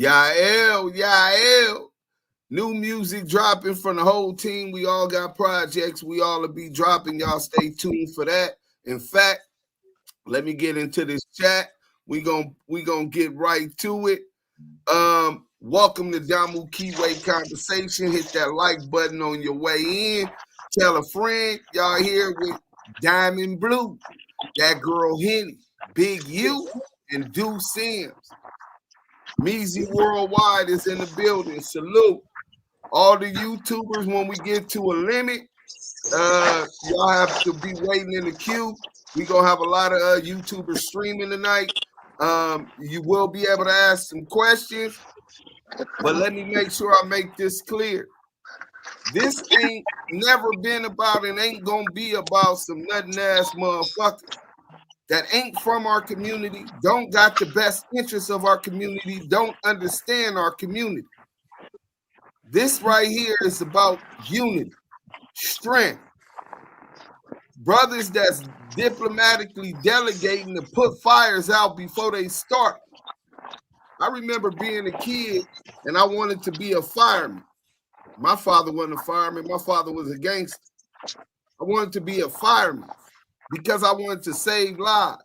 Yael. New music dropping from the whole team. We all got projects. We all will be dropping. Y'all stay tuned for that. In fact, let me get into this chat. We gonna get right to it. Welcome to Damu Kiwe Conversation. Hit that like button on your way in. Tell a friend. Y'all here with Diamond Blue, that girl Henley, Big U, and Do Sims. Measy Worldwide is in the building. Salute. All the YouTubers, when we get to a limit, y'all have to be waiting in the queue. We're going to have a lot of YouTubers streaming tonight. You will be able to ask some questions, but let me make sure I make this clear. This ain't never been about and ain't going to be about some nothing-ass motherfuckers that ain't from our community, don't got the best interests of our community, don't understand our community. This right here is about unity, strength. Brothers that's diplomatically delegating to put fires out before they start. I remember being a kid and I wanted to be a fireman. My father wasn't a fireman. My father was a gangster. I wanted to be a fireman because I wanted to save lives.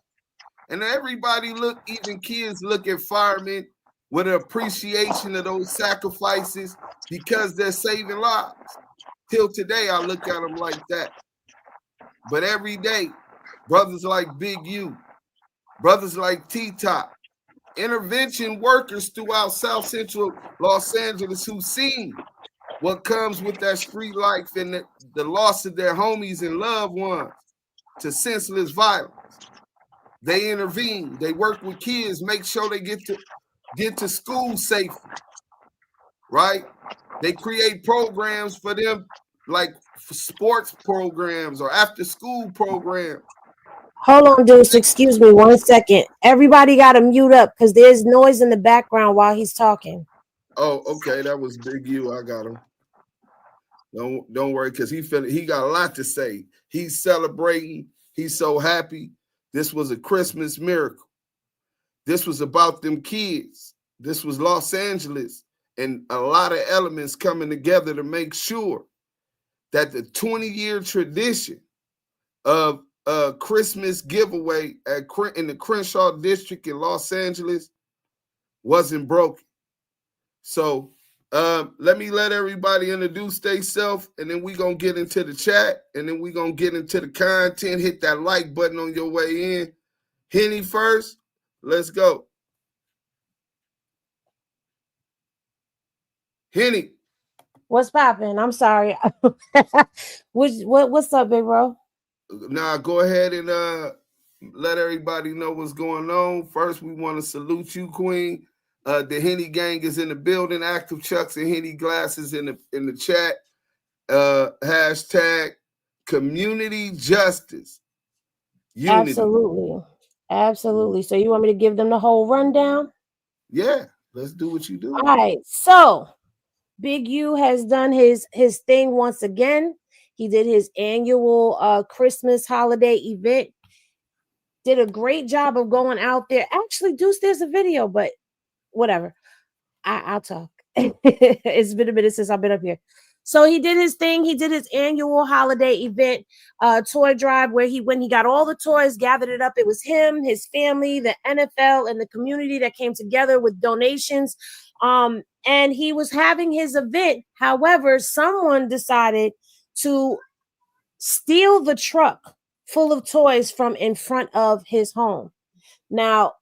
And everybody look, even kids look at firemen with an appreciation of those sacrifices because they're saving lives. Till today, I look at them like that. But every day, brothers like Big U, brothers like T-Top, intervention workers throughout South Central Los Angeles who seen what comes with that street life and the loss of their homies and loved ones to senseless violence. They intervene. They work with kids, make sure they get to school safely, right? They create programs for them, like sports programs or after-school programs. Hold on, Deuce. Excuse me 1 second. Everybody got to mute up because there's noise in the background while he's talking. Oh, okay. That was Big U. I got him. Don't worry, because he got a lot to say. He's celebrating. He's so happy. This was a Christmas miracle. This was about them kids. This was Los Angeles and a lot of elements coming together to make sure that the 20-year tradition of Christmas giveaway in the Crenshaw district in Los Angeles wasn't broken. So let me let everybody introduce themselves, and then we're going to get into the chat, and then we're going to get into the content. Hit that like button on your way in. Henny first. Let's go. Henny. What's popping? I'm sorry. What's up, big bro? Now, go ahead and let everybody know what's going on. First, we want to salute you, Queen. The Henny gang is in the building. Active Chucks and Henny Glasses in the chat. Hashtag community justice. Unity. Absolutely. So you want me to give them the whole rundown? Yeah, let's do what you do. All right. So Big U has done his thing once again. He did his annual Christmas holiday event. Did a great job of going out there. Actually, Deuce, there's a video, but whatever. I'll talk. It's been a minute since I've been up here. So he did his thing. He did his annual holiday event, toy drive, where when he got all the toys, gathered it up. It was him, his family, the NFL, and the community that came together with donations. And he was having his event. However, someone decided to steal the truck full of toys from in front of his home. Now,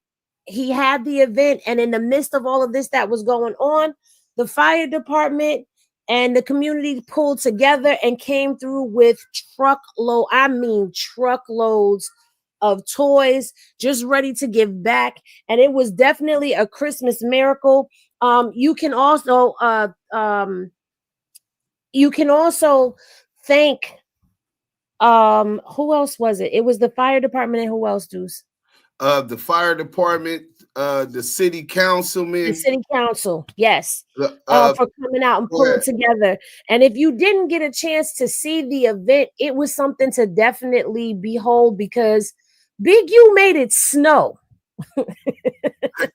he had the event, and in the midst of all of this that was going on, the fire department and the community pulled together and came through with truckloads of toys just ready to give back. And it was definitely a Christmas miracle. You can also thank who else was it? It was the fire department, and who else, Deuce? The fire department, the city councilman. The city council, yes. For coming out and pulling together. And if you didn't get a chance to see the event, it was something to definitely behold, because Big U made it snow.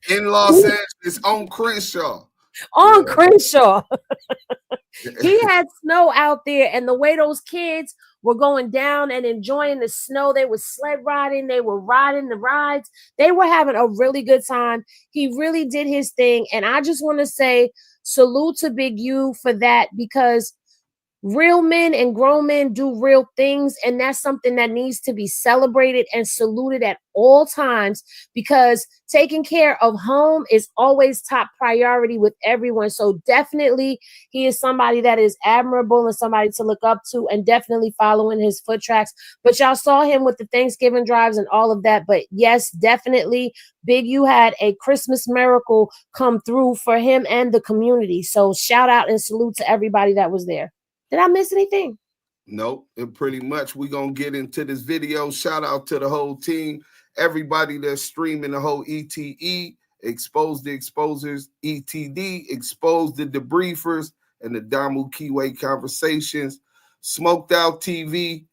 In Los Angeles on Crenshaw. On Crenshaw. He had snow out there, and the way those kids were going down and enjoying the snow, they were sled riding, they were riding the rides, they were having a really good time. He really did his thing, and I just want to say salute to Big U for that, because real men and grown men do real things, and that's something that needs to be celebrated and saluted at all times, because taking care of home is always top priority with everyone. So definitely he is somebody that is admirable and somebody to look up to, and definitely following his foot tracks. But y'all saw him with the Thanksgiving drives and all of that. But yes, definitely Big U had a Christmas miracle come through for him and the community. So shout out and salute to everybody that was there. Did I miss anything? Nope. And pretty much we're going to get into this video. Shout out to the whole team. Everybody that's streaming the whole ETE, Expose the Exposers, ETD, Expose the Debriefers, and the Damu Kiwe Conversations. Smoked Out TV,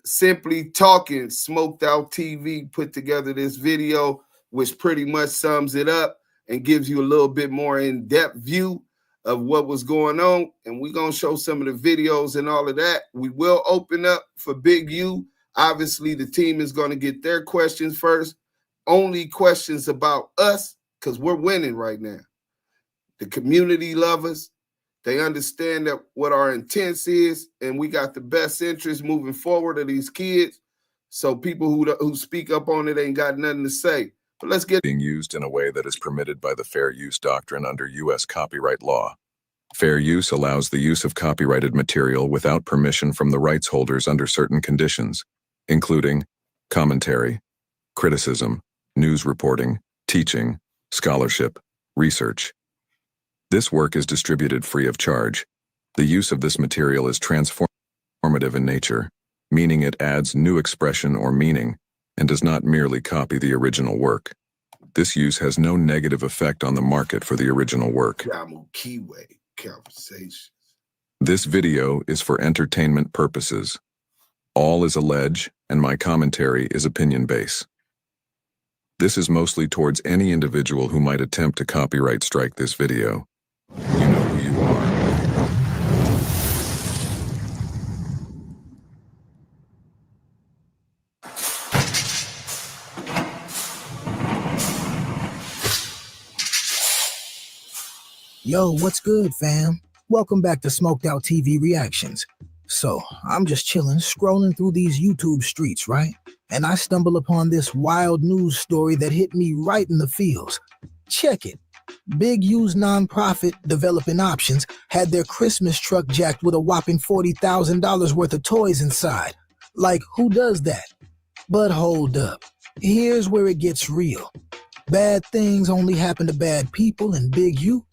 Simply Talking, Smoked Out TV put together this video, which pretty much sums it up and gives you a little bit more in-depth view of what was going on, and we're going to show some of the videos and all of that. We will open up for Big U. Obviously, the team is going to get their questions first. Only questions about us, because we're winning right now. The community love us. They understand that what our intent is, and we got the best interest moving forward of these kids. So people who speak up on it ain't got nothing to say. But let's get being used in a way that is permitted by the fair use doctrine under U.S. copyright law. Fair use allows the use of copyrighted material without permission from the rights holders under certain conditions, including commentary, criticism, news reporting, teaching, scholarship, research. This work is distributed free of charge. The use of this material is transformative in nature, meaning it adds new expression or meaning, and does not merely copy the original work. This use has no negative effect on the market for the original work. Damu Kiwe Conversations. This video is for entertainment purposes. All is alleged, and my commentary is opinion-based. This is mostly towards any individual who might attempt to copyright strike this video. You know who you are. Yo, what's good, fam? Welcome back to Smoked Out TV Reactions. So, I'm just chilling, scrolling through these YouTube streets, right? And I stumble upon this wild news story that hit me right in the feels. Check it. Big U's nonprofit, Developing Options, had their Christmas truck jacked with a whopping $40,000 worth of toys inside. Like, who does that? But hold up. Here's where it gets real. Bad things only happen to bad people, and Big U,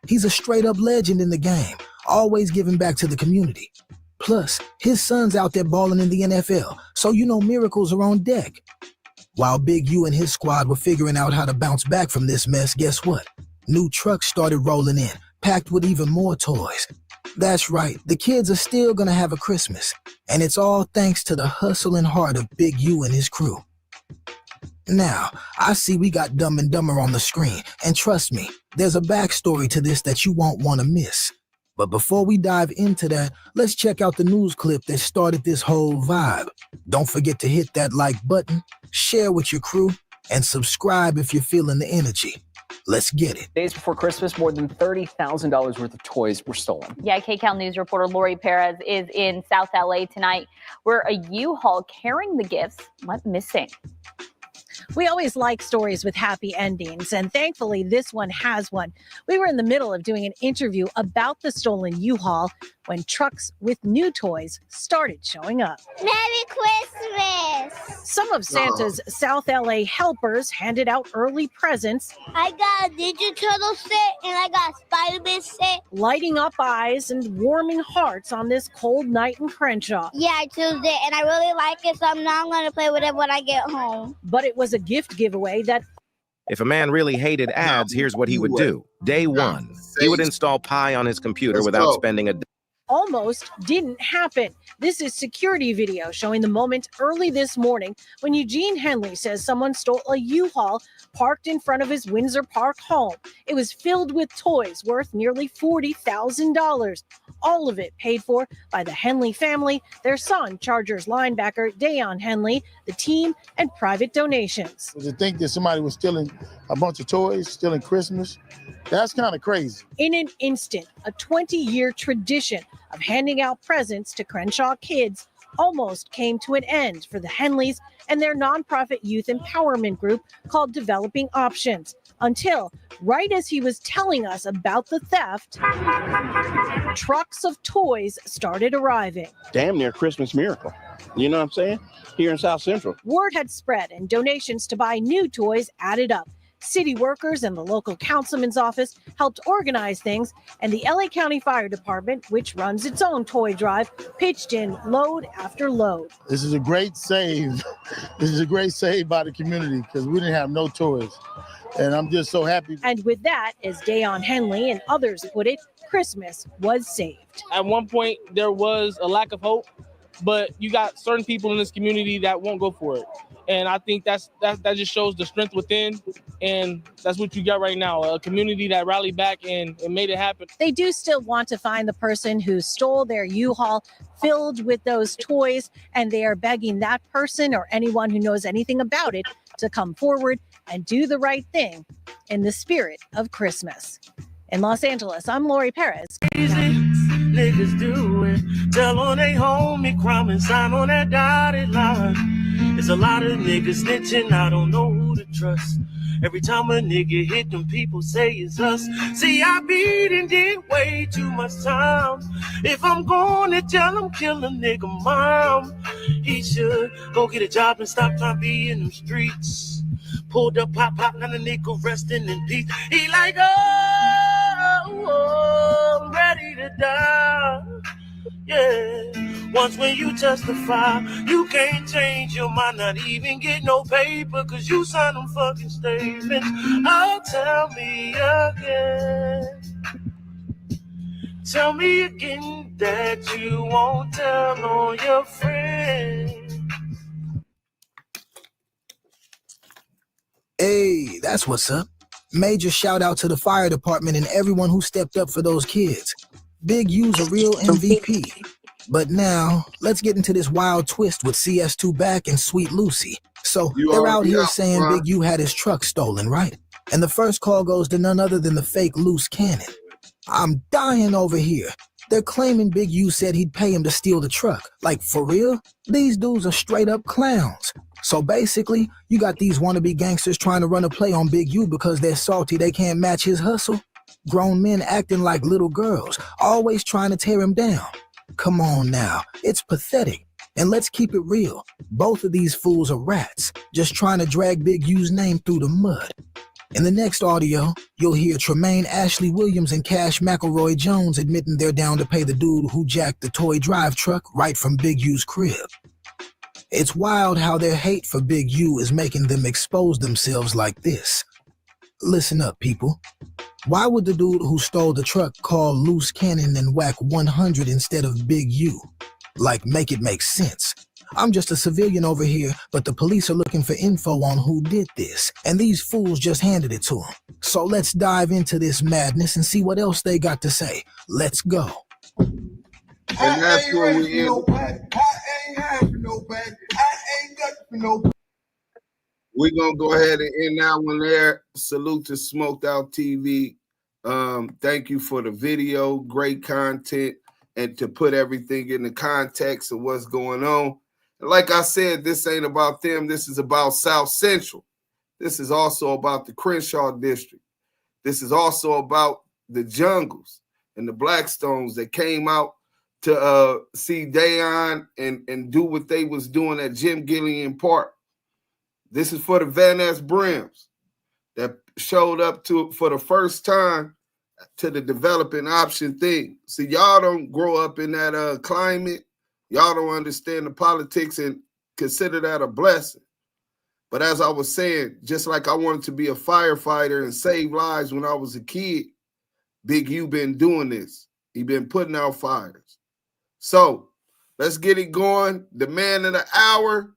he's a straight-up legend in the game, always giving back to the community. Plus, his son's out there balling in the NFL, so you know miracles are on deck. While Big U and his squad were figuring out how to bounce back from this mess, guess what? New trucks started rolling in, packed with even more toys. That's right, the kids are still gonna have a Christmas, and it's all thanks to the hustle and heart of Big U and his crew. Now, I see we got Dumb and Dumber on the screen, and trust me, there's a backstory to this that you won't want to miss. But before we dive into that, let's check out the news clip that started this whole vibe. Don't forget to hit that like button, share with your crew, and subscribe if you're feeling the energy. Let's get it. Days before Christmas, more than $30,000 worth of toys were stolen. Yeah, KCAL News reporter Lori Perez is in South LA tonight, where a U-Haul carrying the gifts went missing. We always like stories with happy endings, and thankfully this one has one. We were in the middle of doing an interview about the stolen U-Haul when trucks with new toys started showing up. Merry Christmas! Some of Santa's South LA helpers handed out early presents. I got a Ninja Turtle set and I got a Spider-Man set. Lighting up eyes and warming hearts on this cold night in Crenshaw. Yeah, I chose it and I really like it, so now I'm going to play with it when I get home. But it was a gift giveaway that... If a man really hated ads, here's what he would do. Day one, he would install Pi on his computer without spending a... almost didn't happen. This is security video showing the moment early this morning when Eugene Henley says someone stole a U-Haul parked in front of his Windsor Park home. It was filled with toys worth nearly $40,000. All of it paid for by the Henley family, their son, Chargers linebacker Damu Henley, the team, and private donations. To think that somebody was stealing a bunch of toys, stealing Christmas, that's kind of crazy. In an instant, a 20-year tradition of handing out presents to Crenshaw kids almost came to an end for the Henleys and their nonprofit youth empowerment group called Developing Options, until right as he was telling us about the theft, trucks of toys started arriving. Damn near Christmas miracle. You know what I'm saying? Here in South Central. Word had spread and donations to buy new toys added up. City workers and the local councilman's office helped organize things, and the LA County Fire Department, which runs its own toy drive, pitched in load after load. This is a great save. This is a great save by the community because we didn't have no toys. And I'm just so happy. And with that, as Damu Henley and others put it, Christmas was saved. At one point, there was a lack of hope, but you got certain people in this community that won't go for it. And I think that just shows the strength within, and that's what you got right now, a community that rallied back and made it happen. They do still want to find the person who stole their U-Haul filled with those toys, and they are begging that person or anyone who knows anything about it to come forward and do the right thing in the spirit of Christmas. In Los Angeles, I'm Lori Perez. Easy, niggas do it. Tell on they homie crime and sign on that dotted line. There's a lot of niggas snitching, I don't know who to trust. Every time a nigga hit them, people say it's us. See, I beat and did way too much time. If I'm gonna tell him, kill a nigga mom, he should go get a job and stop trying to be in them streets. Pulled up, pop, now the nigga resting in peace. He like, oh, I'm ready to die. Yeah, once when you testify, you can't change your mind, not even get no paper, cause you signed them fucking statements. Oh, tell me again. Tell me again that you won't tell on your friends. Hey, that's what's up. Major shout out to the fire department and everyone who stepped up for those kids. Big U's a real MVP. But now, let's get into this wild twist with CS2 Back and Sweet Lucy. So, they're out here saying Big U had his truck stolen, right? And the first call goes to none other than the fake Loose Cannon. I'm dying over here. They're claiming Big U said he'd pay him to steal the truck. Like, for real? These dudes are straight up clowns. So basically, you got these wannabe gangsters trying to run a play on Big U because they're salty they can't match his hustle. Grown men acting like little girls, always trying to tear him down. Come on now, it's pathetic. And let's keep it real. Both of these fools are rats, just trying to drag Big U's name through the mud. In the next audio, you'll hear Tremaine Ashley Williams and Cash McElroy Jones admitting they're down to pay the dude who jacked the toy drive truck right from Big U's crib. It's wild how their hate for Big U is making them expose themselves like this. Listen up, people. Why would the dude who stole the truck call Loose Cannon and whack 100 instead of Big U? Like, make it make sense. I'm just a civilian over here, but the police are looking for info on who did this, and these fools just handed it to them. So let's dive into this madness and see what else they got to say. Let's go. And that's where we end. We're going to go ahead and end that one there. Salute to Smoked Out TV. Thank you for the video. Great content. And to put everything in the context of what's going on. And like I said, this ain't about them. This is about South Central. This is also about the Crenshaw District. This is also about the Jungles and the Blackstones that came out to see Dayon and do what they was doing at Jim Gillian Park. This is for the Van Ness Brims that showed up to for the first time to the developing option thing. See, y'all don't grow up in that climate. Y'all don't understand the politics and consider that a blessing. But as I was saying, just like I wanted to be a firefighter and save lives when I was a kid, Big U been doing this. He been putting out fires. So let's get it going. The man of the hour,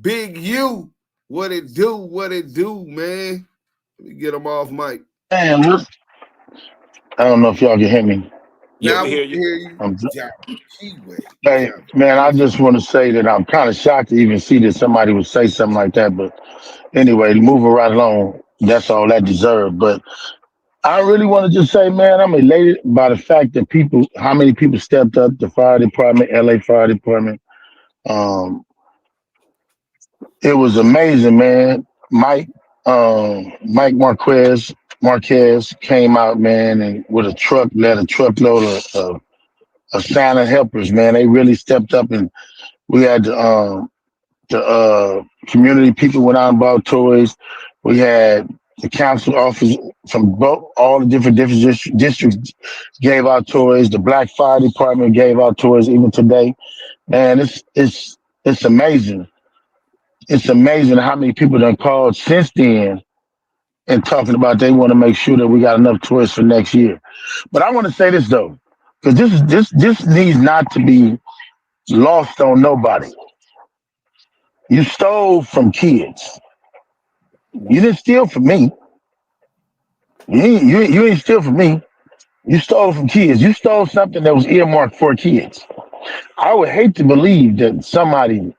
Big U. What it do? What it do, man? Let me get him off mic. Man, look, I don't know if y'all can hear me. Now we hear you. I'm- Kiwe. Hey, man, I just want to say that I'm kind of shocked to even see that somebody would say something like that. But anyway, moving right along, that's all that deserved. But I really want to just say, man, I'm elated by the fact that how many people stepped up, the fire department, LA Fire Department. It was amazing, man. Mike Marquez came out, man, and with a truckload of silent helpers, man. They really stepped up, and we had the community people went out and bought toys. We had the council office from all the different districts gave out toys. The Black Fire Department gave out toys even today. Man, it's amazing. It's amazing how many people done called since then and talking about they want to make sure that we got enough toys for next year. But I want to say this though, because this needs not to be lost on nobody. You stole from kids. You didn't steal from me. You ain't steal from me. You stole from kids. You stole something that was earmarked for kids. I would hate to believe that somebody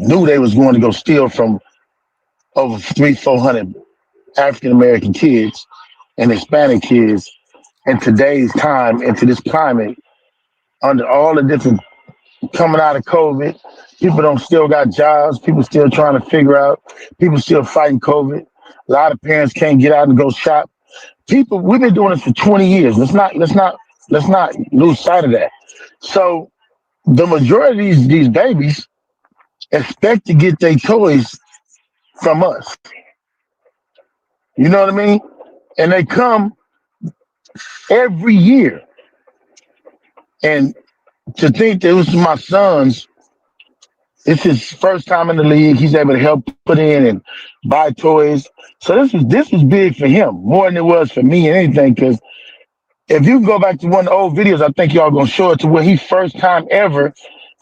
knew they was going to go steal from over 400 African American kids and Hispanic kids in today's time, into this climate, under all the different coming out of COVID. People don't still got jobs. People still trying to figure out. People still fighting COVID. A lot of parents can't get out and go shop. People, we've been doing this for 20 years. Let's not lose sight of that. So the majority of these babies expect to get their toys from us. You know what I mean? And they come every year. And to think that it was my son's, it's his first time in the league. He's able to help put in and buy toys. So this was big for him, more than it was for me and anything. Because if you go back to one of the old videos, I think y'all gonna show it to where he first time ever.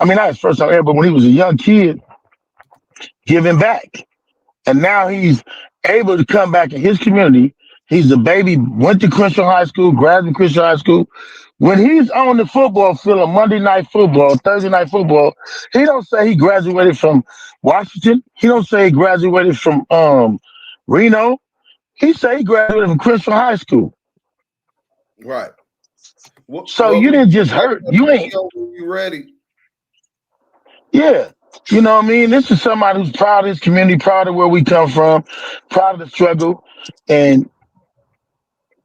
I mean, not his first time ever, but when he was a young kid, giving back. And now he's able to come back in his community. He's a baby, went to Christian High School, graduated Christian High School. When he's on the football field on Monday Night Football, Thursday Night Football, he don't say he graduated from Washington. He don't say he graduated from Reno. He say he graduated from Christian High School. Right. So you didn't just hurt. You ain't. You ready? Yeah. You know what I mean? This is somebody who's proud of his community, proud of where we come from, proud of the struggle. And,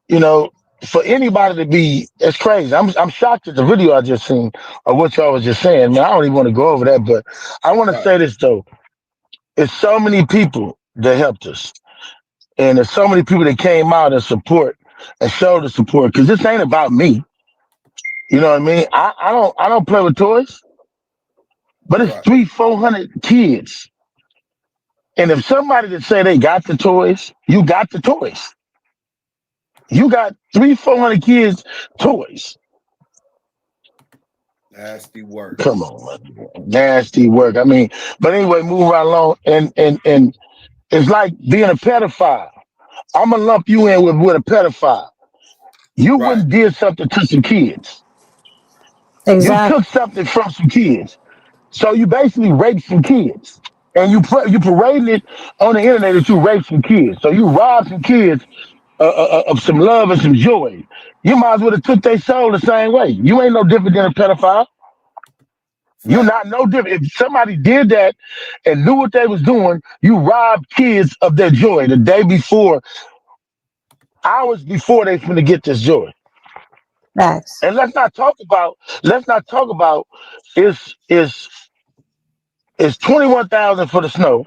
you know, for anybody to be, it's crazy. I'm shocked at the video I just seen of what y'all was just saying. Man, I don't even want to go over that, but I want to say this though. It's so many people that helped us. And there's so many people that came out and support and showed the support. Cause this ain't about me. You know what I mean? I don't play with toys. But it's 300-400 kids. And if somebody that say they got the toys, you got the toys. You got 300-400 kids toys. Nasty work. Come on, man. Nasty work. I mean, but anyway, move right along. And it's like being a pedophile. I'm gonna lump you in with a pedophile. You wouldn't did something to some kids. Exactly. You took something from some kids. So you basically raped some kids. And you parading it on the internet that you raped some kids. So you robbed some kids of some love and some joy. You might as well have took their soul the same way. You ain't no different than a pedophile. You're not no different. If somebody did that and knew what they was doing, you robbed kids of their joy the day before, hours before they finna get this joy. Facts. And let's not talk about it's $21,000 for the snow.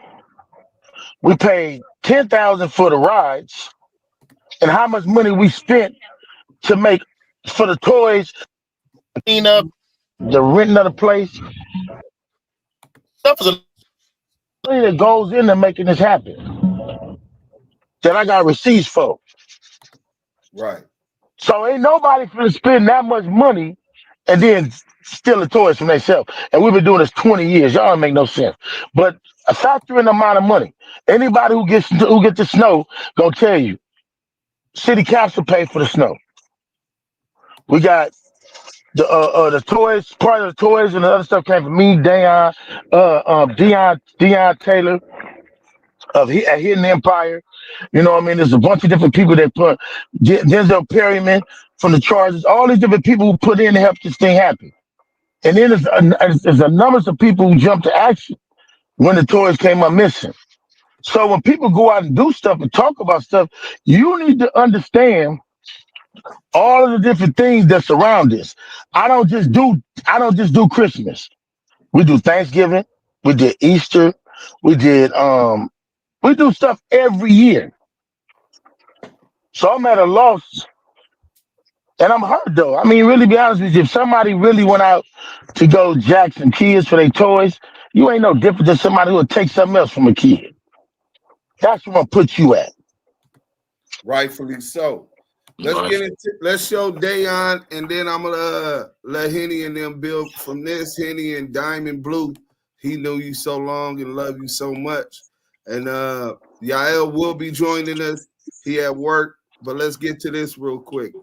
We paid $10,000 for the rides, and how much money we spent to make for the toys, clean up, the renting of the place. Stuff is a money that goes into making this happen. That I got receipts for. Right. So ain't nobody finna spend that much money and then stealing toys from themselves. And we've been doing this 20 years. Y'all don't make no sense. But a factor in the amount of money. Anybody who gets the snow gonna tell you, city council pay for the snow. We got the toys, part of the toys and the other stuff came from me, Dion Taylor at Hidden Empire. You know what I mean? There's a bunch of different people that put Denzel Perryman from the Chargers, all these different people who put in to help this thing happen. And then there's a numbers of people who jumped to action when the toys came up missing. So when people go out and do stuff and talk about stuff, you need to understand all of the different things that surround this. I don't just do Christmas. We do Thanksgiving, we did Easter, we do stuff every year. So I'm at a loss and I'm hurt though. I mean, really be honest with you, if somebody really went out to go jack some kids for their toys, you ain't no different than somebody who would take something else from a kid. That's where I'm gonna put you at. Rightfully so. Let's show Dayon, and then I'm gonna let Henny and them build from this. Henny and Diamond Blue. He knew you so long and love you so much. And Yael will be joining us. He at work, but let's get to this real quick.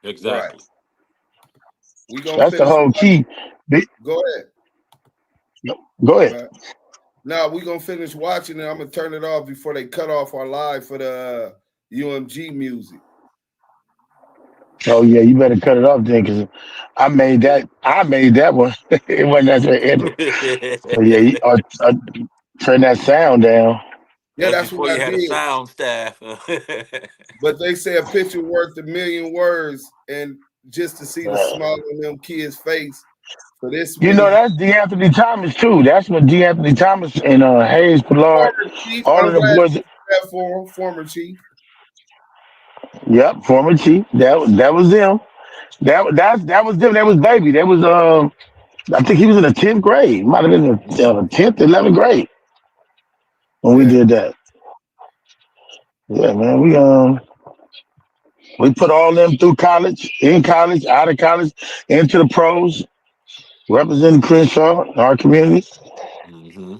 Right. Exactly. We gonna That's the finish. whole key. Go ahead. Go ahead. Now we gonna finish watching it. I'm gonna turn it off before they cut off our live for the UMG music. Oh yeah, you better cut it off then, because I made that one. It wasn't that edit. So yeah, turn that sound down. Yeah, That's that's before what I you had a did. sound staff. But they say a picture worth a million words, and just to see the smile on them kids' face for this You many know, that's D'Anthony Thomas too. That's when D'Anthony Thomas and Hayes Pilar, former chief. all I'm of the glad boys. you said that for him, former chief. Yep, former chief. That was them. That was them. That was baby. That was I think he was in the 10th grade. Might have been the 10th, 11th grade when we did that. Yeah, man. We put all them through college, in college, out of college, into the pros, representing Crenshaw, our community. Mm-hmm.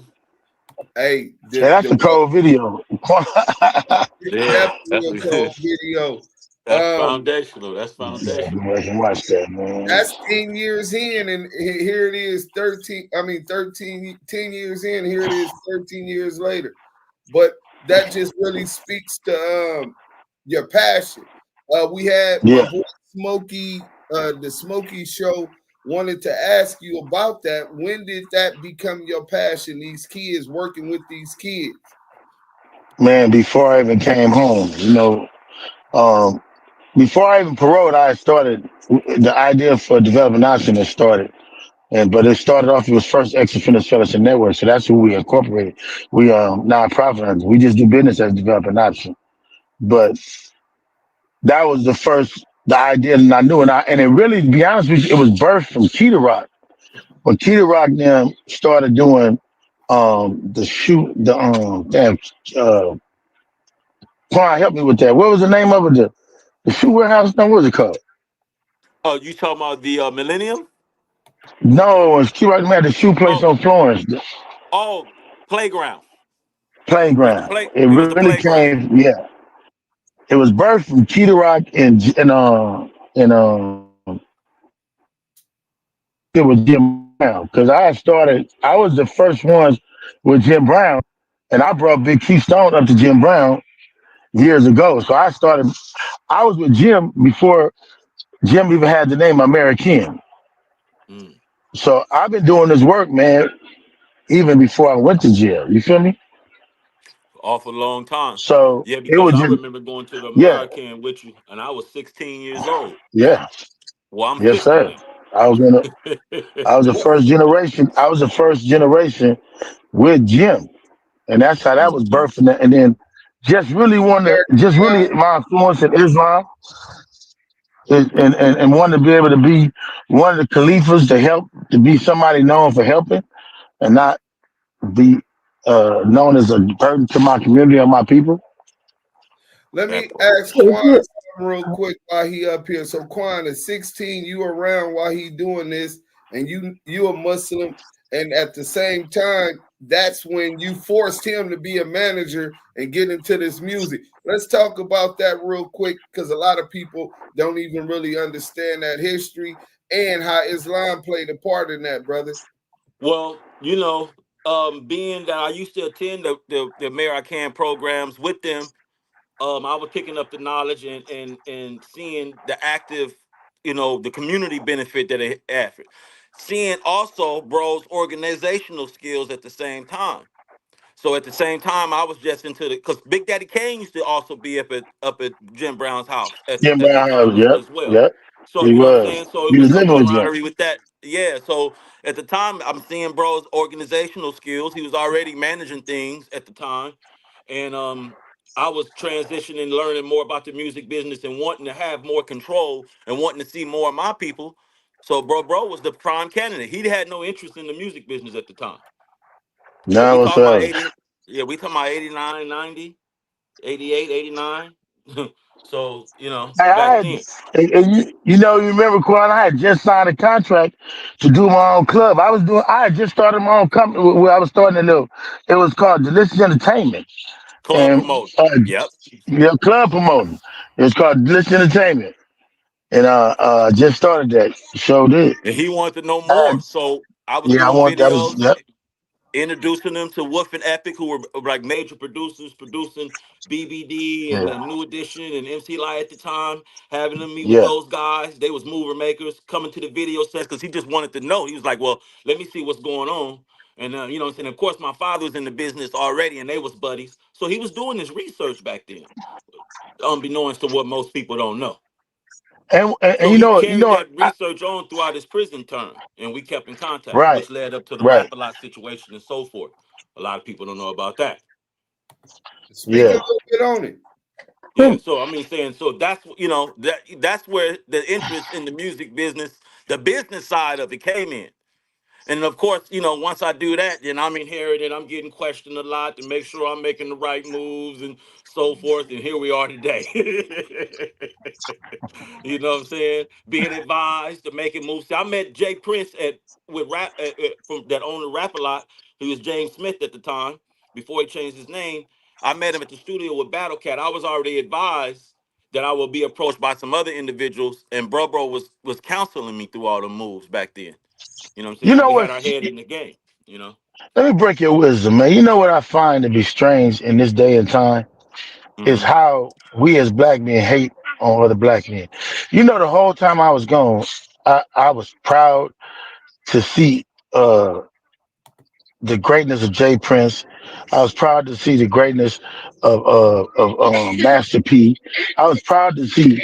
Hey, And that's a cold video. it's Yeah, definitely a cold video. that's foundational. That's Yeah, foundational. you can watch that, man. That's 10 years in, and here it is 13. I mean, 10 years in, here it is 13 years later. But that just really speaks to your passion. We had my Yeah. boy Smokey, the Smokey Show, wanted to ask you about that. When did that become your passion? These kids, working with these kids. Man, before I even came home, before I even paroled, I started the idea for developing option that started. But it started off, it was first Ex Offenders Fellowship Network. So that's who we incorporated. We nonprofit. We just do business as developing option. But that was the idea that I knew. And it really, to be honest with you, it was birthed from Keita Rock. When Keita Rock them started doing the shoot, Quan, help me with that. What was the name of it? The shoe warehouse? No, what was it called? Oh, you talking about the Millennium? No, it's Keita Rock had the shoe place on Florence. Oh, Playground. Playground. It It was a really playground. came, yeah. It was birthed from Keita Rock and it was Jim Brown. Because I was the first ones with Jim Brown, and I brought Big Keith Stone up to Jim Brown years ago. So I was with Jim before Jim even had the name American. Mm. So I've been doing this work, man, even before I went to jail. You feel me? Awful long time. So Yeah, it because was I just, remember going to the yeah, American with you, and I was 16 years old. yeah, Well, I'm yes, 50 sir. now. I was the first generation. I was the first generation with Jim, and that's how that was Mm-hmm. birthed. And then just really my influence in Islam, and wanted to be able to be one of the caliphs to be somebody known for helping, and not be known as a burden to my community or my people. Let me ask Quan something real quick while he up here. So Quan is 16, you around while he doing this, and you a Muslim, and at the same time, that's when you forced him to be a manager and get into this music. Let's talk about that real quick, because a lot of people don't even really understand that history and how Islam played a part in that, brother. Well, being that I used to attend the American programs with them, I was picking up the knowledge and seeing the active, the community benefit that it had. Seeing also bro's organizational skills at the same time. So at the same time, I was just into because Big Daddy Kane used to also be up at Jim Brown's house Jim at the Brown, time yep, as well. yep, So he you know what I'm was. saying? So it He was was some living with Jim. camaraderie with that. Yeah. So at the time, I'm seeing bro's organizational skills. He was already managing things at the time, and I was transitioning, learning more about the music business and wanting to have more control and wanting to see more of my people. So bro was the prime candidate. He had no interest in the music business at the time. So None we talking about whatsoever. 80, yeah, we talking about 89, 90, 88, 89. So, Hey, back then. you remember, Quan, I had just signed a contract to do my own club. I had just started my own company where I was starting it was called Delicious Entertainment. Club And promoting. Yep. club promoting. It's called Delicious Entertainment. and just started that. Showed it. And he wanted to know Uh, more. So I was yeah, I doing want that was videos, yep, introducing them to Wolf and Epic, who were like major producers, producing BBD and yeah, the New Edition and MC Light at the time, having them meet with yeah. those guys. They was mover makers coming to the video sets because he just wanted to know. He was like, well, let me see what's going on. And you know what I'm saying? Of course, my father was in the business already and they was buddies. So he was doing his research back then, unbeknownst to what most people don't know. And So you he know, carried that research on throughout his prison term, and we kept in contact, right, which led up to the right, Rap-A-Lot situation and so forth. A lot of people don't know about that. Speak a yeah. little bit on it. Yeah, so I mean, saying so that's that's where the interest in the music business, the business side of it, came in. And of course, once I do that, then I'm inherited. I'm getting questioned a lot to make sure I'm making the right moves and so forth. And here we are today. You know what I'm saying? Being advised to making moves. See, I met Jay Prince with rap from that owned the Rap-A-Lot. He was James Smith at the time before he changed his name. I met him at the studio with Battle Cat. I was already advised that I will be approached by some other individuals, and Bro was counseling me through all the moves back then. You know what I'm You saying? know We what? had our head in the game, you know? Let me break your wisdom, man. You know what I find to be strange in this day and time is Mm-hmm. how we as black men hate on other black men. You know, the whole time I was gone, I was proud to see the greatness of Jay Prince. I was proud to see the greatness of Master P. I was proud to see.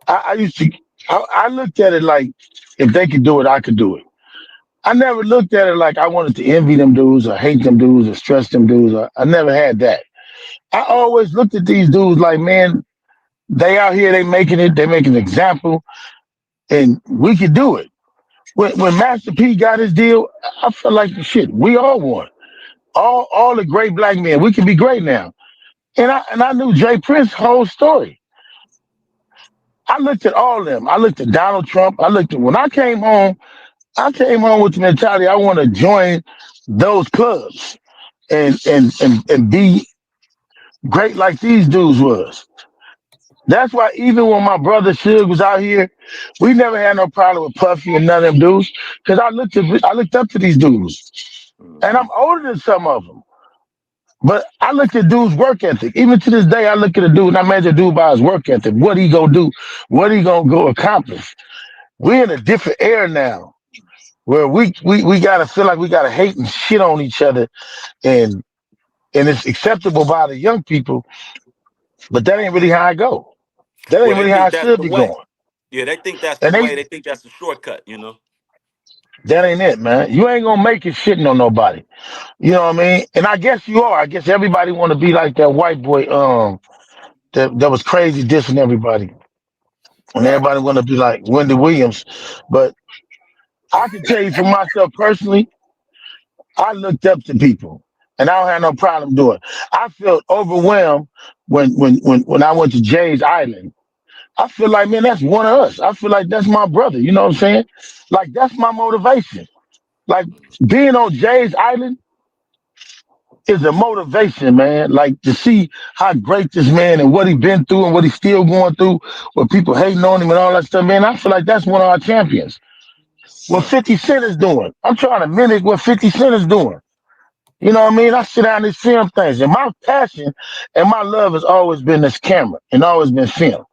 I used to. I looked at it like if they could do it, I could do it. I never looked at it like I wanted to envy them dudes or hate them dudes or stress them dudes. I never had that. I always looked at these dudes like, man, they out here, they making it, they making an example, and we could do it. When Master P got his deal, I felt like shit. We all won. All the great black men, we can be great now. And I knew Jay Prince's whole story. I looked at all of them. I looked at Donald Trump. I looked at when I came home with the mentality I want to join those clubs and be great like these dudes was. That's why even when my brother Suge was out here, we never had no problem with Puffy and none of them dudes. Cause I looked up to these dudes. And Mm-hmm. I'm older than some of them. But I looked at dude's work ethic. Even to this day, I look at a dude and I measure a dude by his work ethic. What he gonna do? What he gonna go accomplish? We're in a different era now where we gotta feel like we gotta hate and shit on each other and it's acceptable by the young people, but that ain't really how I go. That Well, ain't they really how I think that's should the be way. going. Yeah, they think that's the And way. They think that's the shortcut, you know? that ain't it, man. You ain't gonna make it shitting on nobody. You know what I mean? And I guess you are. I guess everybody wanna be like that white boy, that was crazy dissing everybody. And Right. everybody wanna be like Wendy Williams. But I can tell you for myself personally, I looked up to people, and I don't have no problem doing it. I felt overwhelmed when I went to Jay's Island. I feel like, man, that's one of us. I feel like that's my brother. You know what I'm saying? Like that's my motivation. Like being on Jay's Island is a motivation, man. Like to see how great this man and what he been through and what he's still going through, what people hating on him and all that stuff, man. I feel like that's one of our champions. What Right. 50 Cent is doing. I'm trying to mimic what 50 Cent is doing. You know what I mean? I sit down and film things. And my passion and my love has always been this camera and always been film.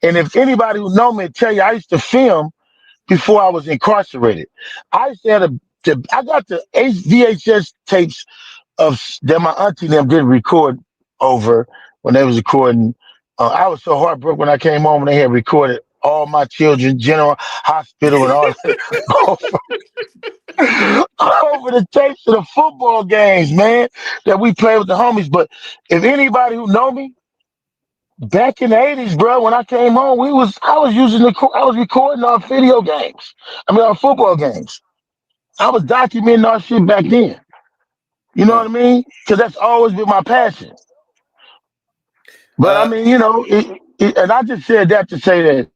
And if anybody who know me tell you I used to film before I was incarcerated. I used to have I got the VHS tapes of that my auntie and them didn't record over when they was recording. I was so heartbroken when I came home and they had recorded all my children, General Hospital and all that. Over the tapes of the football games, man, that we played with the homies. But if anybody who know me, back in the 80s, bro, when I came home, I was recording our video games. I mean our football games. I was documenting our shit back then. You know what I Right. mean? Because that's always been my passion. But I Uh, mean, and I just said that to say that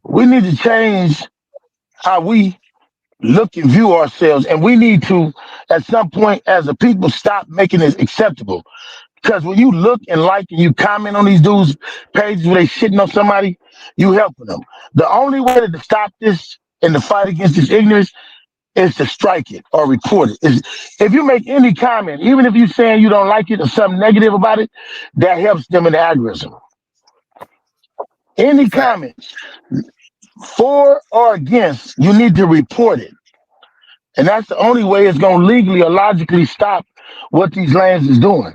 we need to change how we look and view ourselves, and we need to, at some point, as a people, stop making it acceptable Because when you look and like and you comment on these dudes' pages where they shitting on somebody, you helping them. The only way to stop this and to fight against this ignorance is to strike it or report it. If you make any comment, even if you're saying you don't like it or something negative about it, that helps them in the algorithm. Any comments for or against, you need to report it. And that's the only way it's going to legally or logically stop what these lanes is doing.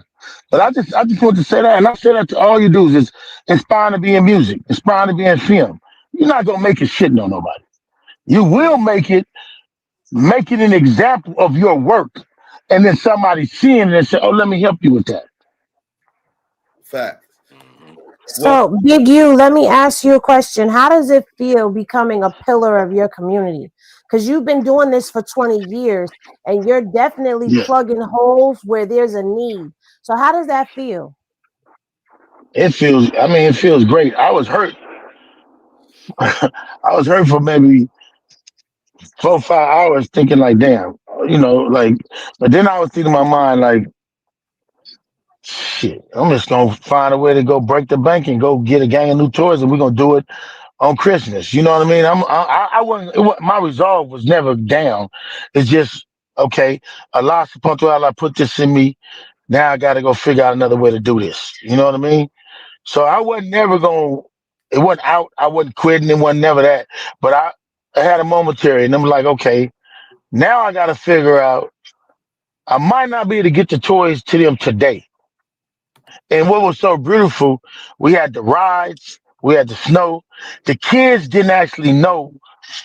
But I just want to say that, and I say that to all you dudes, is inspiring to be in music, inspiring to be in film. You're not going to make it shitting on nobody. You will make it an example of your work, and then somebody seeing it and say, oh, let me help you with that. Fact. So, Big U, let me ask you a question. How does it feel becoming a pillar of your community? Because you've been doing this for 20 years, and you're definitely plugging holes where there's a need. So how does that feel? It feels great. I was hurt. I was hurt for maybe 4 or 5 hours thinking like, damn, but then I was thinking in my mind, like, shit, I'm just going to find a way to go break the bank and go get a gang of new toys, and we're going to do it on Christmas. You know what I mean? My resolve was never down. It's just, okay, Allah subhanahu wa ta'ala put this in me. Now I got to go figure out another way to do this. You know what I mean? So I wasn't never going, it wasn't out. I wasn't quitting. It wasn't never that. But I had a momentary, and I'm like, okay, now I got to figure out, I might not be able to get the toys to them today. And what was so beautiful, we had the rides, we had the snow. The kids didn't actually know.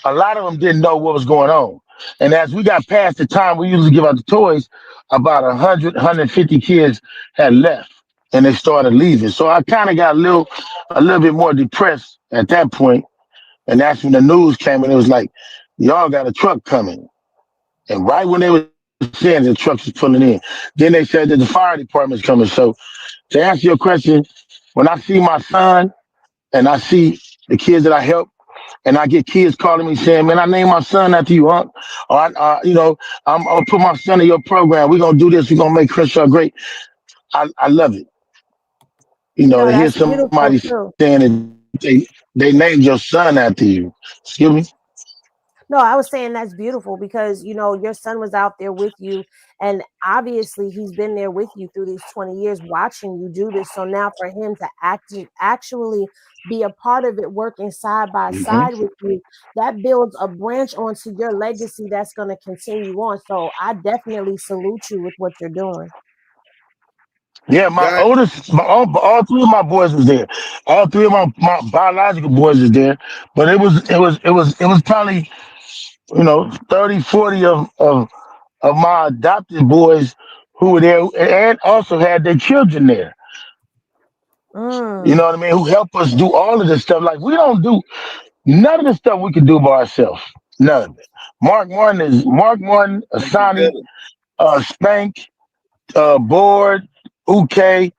A lot of them didn't know what was going on. And as we got past the time we usually give out the toys, about 100, 150 kids had left, and they started leaving. So I kind of got a little bit more depressed at that point. And that's when the news came, and it was like, y'all got a truck coming. And right when they were saying the trucks was pulling in, then they said that the fire department's coming. So to answer your question, when I see my son and I see the kids that I help, and I get kids calling me saying, man, I named my son after you, Unc. Or, I'll put my son in your program. We're going to do this. We're going to make Crenshaw great. I love it. To hear That's somebody beautiful, saying that they named your son after you. Excuse me? No, I was saying that's beautiful because, your son was out there with you, and obviously he's been there with you through these 20 years watching you do this. So now for him to actually be a part of it, working side by side with you, that builds a branch onto your legacy that's going to continue on. So I definitely salute you with what you're doing. Yeah, all 3 of my boys was there. All 3 of my biological boys was there. But it was probably 30, 40 of my adopted boys who were there and also had their children there. You know what I mean? Who help us do all of this stuff. Like, we don't do none of the stuff we can do by ourselves. None of it. Mark Martin, Asani, Spank, Board, UK,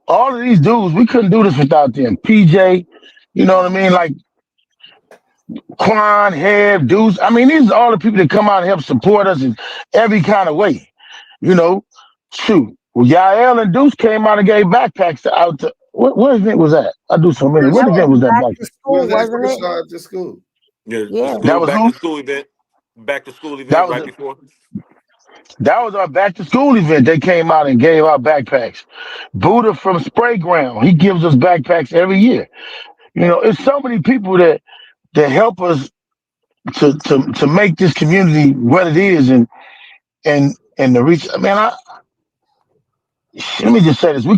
all of these dudes, we couldn't do this without them. PJ, you know what I mean? Like Quan, Heb, Deuce. I mean, these are all the people that come out and help support us in every kind of way. Shoot. Well, Yael and Deuce came out and gave backpacks out to what event was that? I do so many. What event was that backpack? Wasn't it? School. Yeah, That was back who? to school event. Back to school event That was right before. That was our back to school event. They came out and gave out backpacks. Buddha from Spray Ground, he gives us backpacks every year. It's so many people that help us to make this community what it is and the reach. Man, let me just say this: I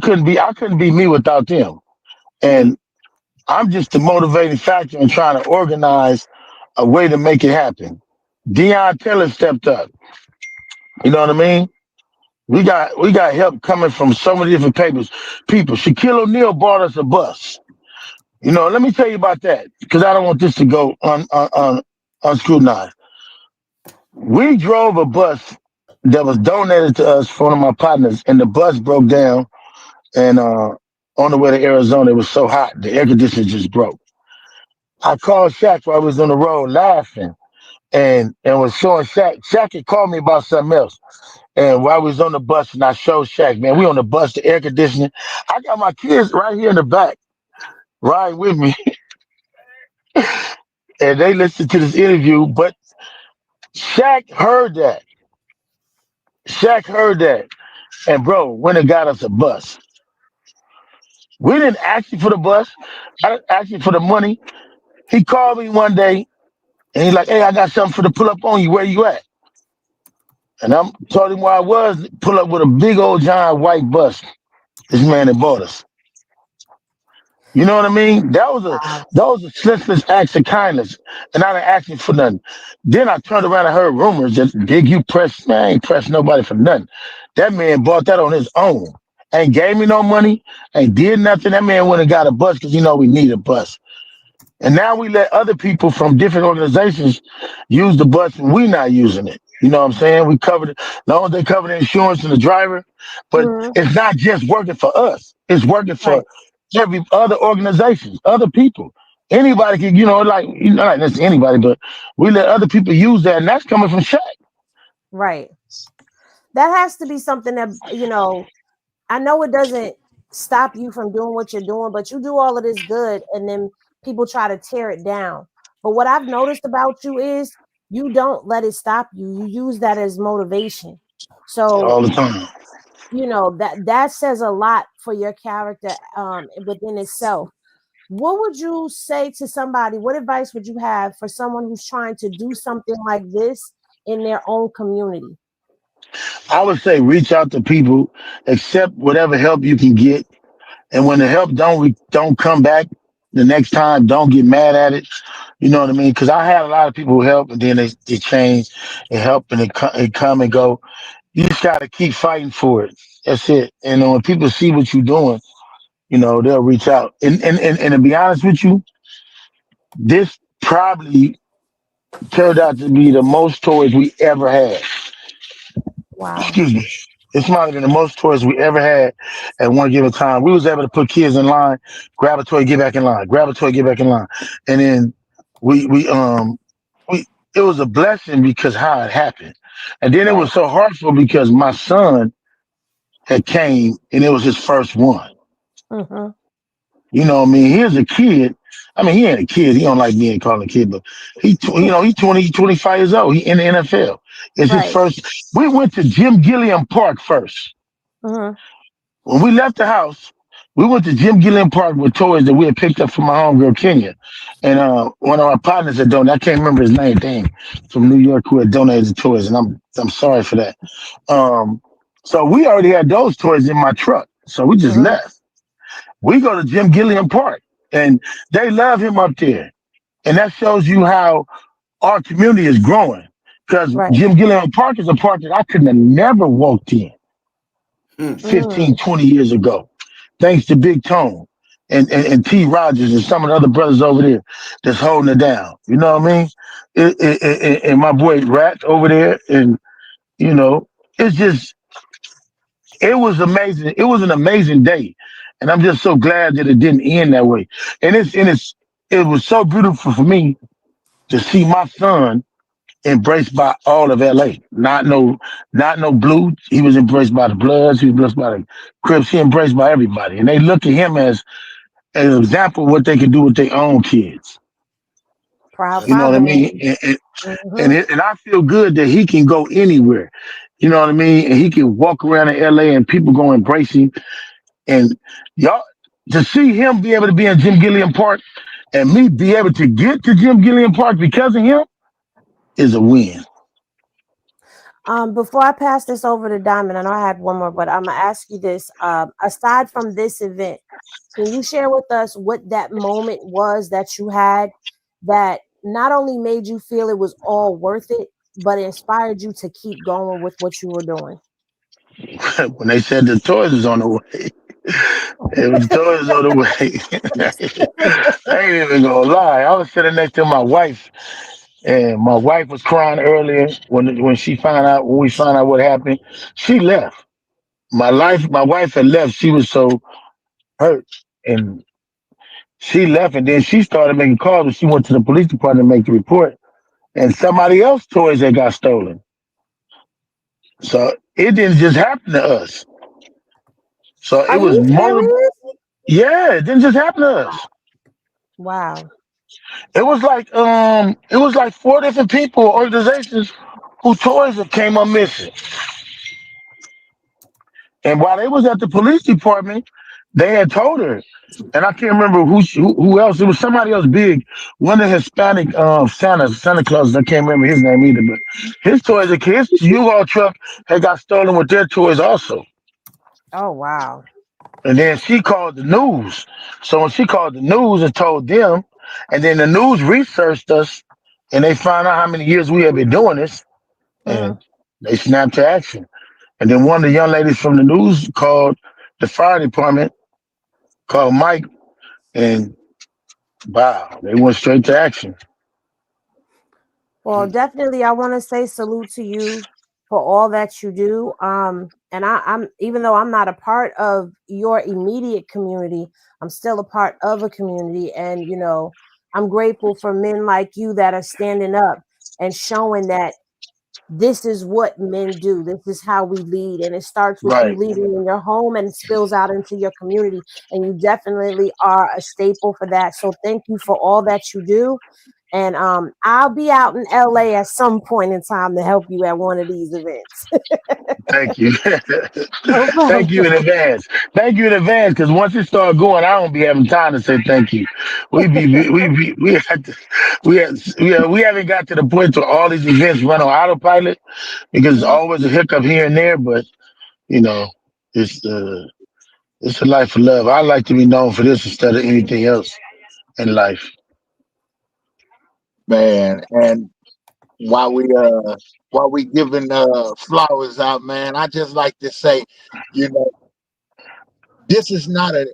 couldn't be me without them, and I'm just the motivating factor in trying to organize a way to make it happen. Deion Taylor stepped up. You know what I mean? We got help coming from so many different people. Shaquille O'Neal bought us a bus. Let me tell you about that because I don't want this to go unscrutinized. We drove a bus that was donated to us from one of my partners, and the bus broke down. And on the way to Arizona, it was so hot, the air conditioner just broke. I called Shaq while I was on the road laughing. and was showing Shaq. Shaq had called me about something else. And while we was on the bus, and I showed Shaq, man, we on the bus, the air conditioning. I got my kids right here in the back, riding with me, and they listened to this interview. But Shaq heard that. Shaq heard that, and bro, went and got us a bus. We didn't ask you for the bus. I didn't ask you for the money. He called me one day, and he's like, "Hey, I got something for to pull up on you. Where you at?" And I'm told him where I was. Pull up with a big old giant white bus. This man that bought us. You know what I mean? Wow. That was a senseless act of kindness, and I didn't ask him for nothing. Then I turned around and heard rumors that Big U pressed, man, I ain't pressed nobody for nothing. That man bought that on his own. Ain't gave me no money, ain't did nothing. That man went and got a bus because we need a bus. And now we let other people from different organizations use the bus and we not using it. You know what I'm saying? We covered it. Not only they cover the insurance and the driver, but Mhm. it's not just working for us. It's working for Right. every other organizations, other people. Anybody can, not necessarily anybody, but we let other people use that, and that's coming from Shaq. Right. That has to be something that, I know it doesn't stop you from doing what you're doing, but you do all of this good and then people try to tear it down. But what I've noticed about you is you don't let it stop you. You use that as motivation. So, All the time. that says a lot for your character within itself. What would you say to somebody? What advice would you have for someone who's trying to do something like this in their own community? I would say reach out to people, accept whatever help you can get, and when the help don't come back the next time, don't get mad at it. You know what I mean? Because I had a lot of people who help, and then they change and help, and it come and go. You just got to keep fighting for it. That's it. And when people see what you're doing, they'll reach out. And to be honest with you, this probably turned out to be the most toys we ever had. Wow. Excuse me. This might have been the most toys we ever had at one given time. We was able to put kids in line, grab a toy, get back in line, grab a toy, get back in line. And then we it was a blessing because how it happened. And then it Right. was so hurtful because my son had came and it was his first one. Mm-hmm. You know what I mean? Here's a kid. I mean, he ain't a kid. He don't like being called a kid, but he's 25 years old. He in the NFL. It's his Right. first. We went to Jim Gilliam Park first. Mm-hmm. When we left the house, we went to Jim Gilliam Park with toys that we had picked up from my homegirl Kenya. And one of our partners had donated, I can't remember his name, dang, from New York, who had donated the toys, and I'm sorry for that. So we already had those toys in my truck. So we just Mm-hmm. left. We go to Jim Gilliam Park, and they love him up there. And that shows you how our community is growing. Because Right. Jim Gilliam Park is a park that I could have never walked in Mm. 15, 20 years ago. Thanks to Big Tone and T. Rogers and some of the other brothers over there that's holding it down. You know what I mean? And my boy Rat over there. And, it's just, it was amazing. It was an amazing day. And I'm just so glad that it didn't end that way. It was so beautiful for me to see my son embraced by all of LA. Not no blue. He was embraced by the Bloods. He was embraced by the Crips. He embraced by everybody. And they look at him as an example of what they can do with their own kids. Proud You know what father, I man. mean? Mm-hmm. And I feel good that he can go anywhere. You know what I mean? And he can walk around in LA and people go embrace him. And y'all, to see him be able to be in Jim Gilliam Park and me be able to get to Jim Gilliam Park because of him is a win. Before I pass this over to Diamond, I know I had one more, but I'm gonna ask you this. Aside from this event, can you share with us what that moment was that you had that not only made you feel it was all worth it, but inspired you to keep going with what you were doing? When they said the toys was on the way, it was toys on the way. I ain't even gonna lie. I was sitting next to my wife, and my wife was crying earlier when we found out what happened. She left. My wife had left. She was so hurt, and she left, and then she started making calls. And she went to the police department to make the report, and somebody else's toys that got stolen. So it didn't just happen to us. So it Are was you multiple. serious? Yeah, it didn't just happen to us. Wow. It was like 4 different people, organizations, whose toys that came up missing. And while they was at the police department, they had told her, and I can't remember who else. It was somebody else big, one of the Hispanic Santa Claus. I can't remember his name either, but his toys, his U-Haul truck had got stolen with their toys also. Oh wow. And then she called the news. So when she called the news and told them, and then the news researched us, and they found out how many years we had been doing this, and they snapped to action. And then one of the young ladies from the news called the fire department, called Mike, and wow, they went straight to action. Well, definitely, I want to say salute to you for all that you do. And I'm even though I'm not a part of your immediate community, I'm still a part of a community, and you know, I'm grateful for men like you that are standing up and showing that this is what men do. This is how we lead, and it starts with you Right. leading in your home and spills out into your community. And you definitely are a staple for that. So thank you for all that you do. And I'll be out in LA at some point in time to help you at one of these events. Thank you. No problem. Thank you in advance. Thank you in advance, because once it starts going, I don't be having time to say thank you. We haven't got to the point where all these events run on autopilot, because there's always a hiccup here and there. But you know, it's it's a life of love. I like to be known for this instead of anything else in life. man. And while we giving flowers out, man, I just like to say, you know, this is not a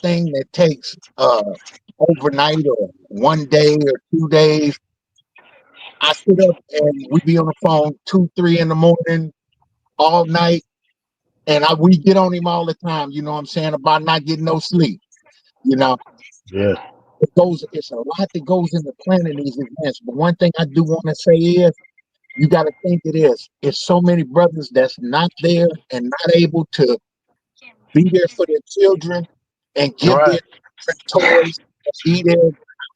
thing that takes overnight or one day or 2 days. I sit up and we be on the phone 2, 3 in the morning all night, and we get on him all the time. You know what I'm saying, about not getting no sleep. You know, Yeah. it's a lot that goes into planning these events. But one thing I do want to say is, you got to think it is. It's so many brothers that's not there and not able to be there for their children and give their Right. toys, be there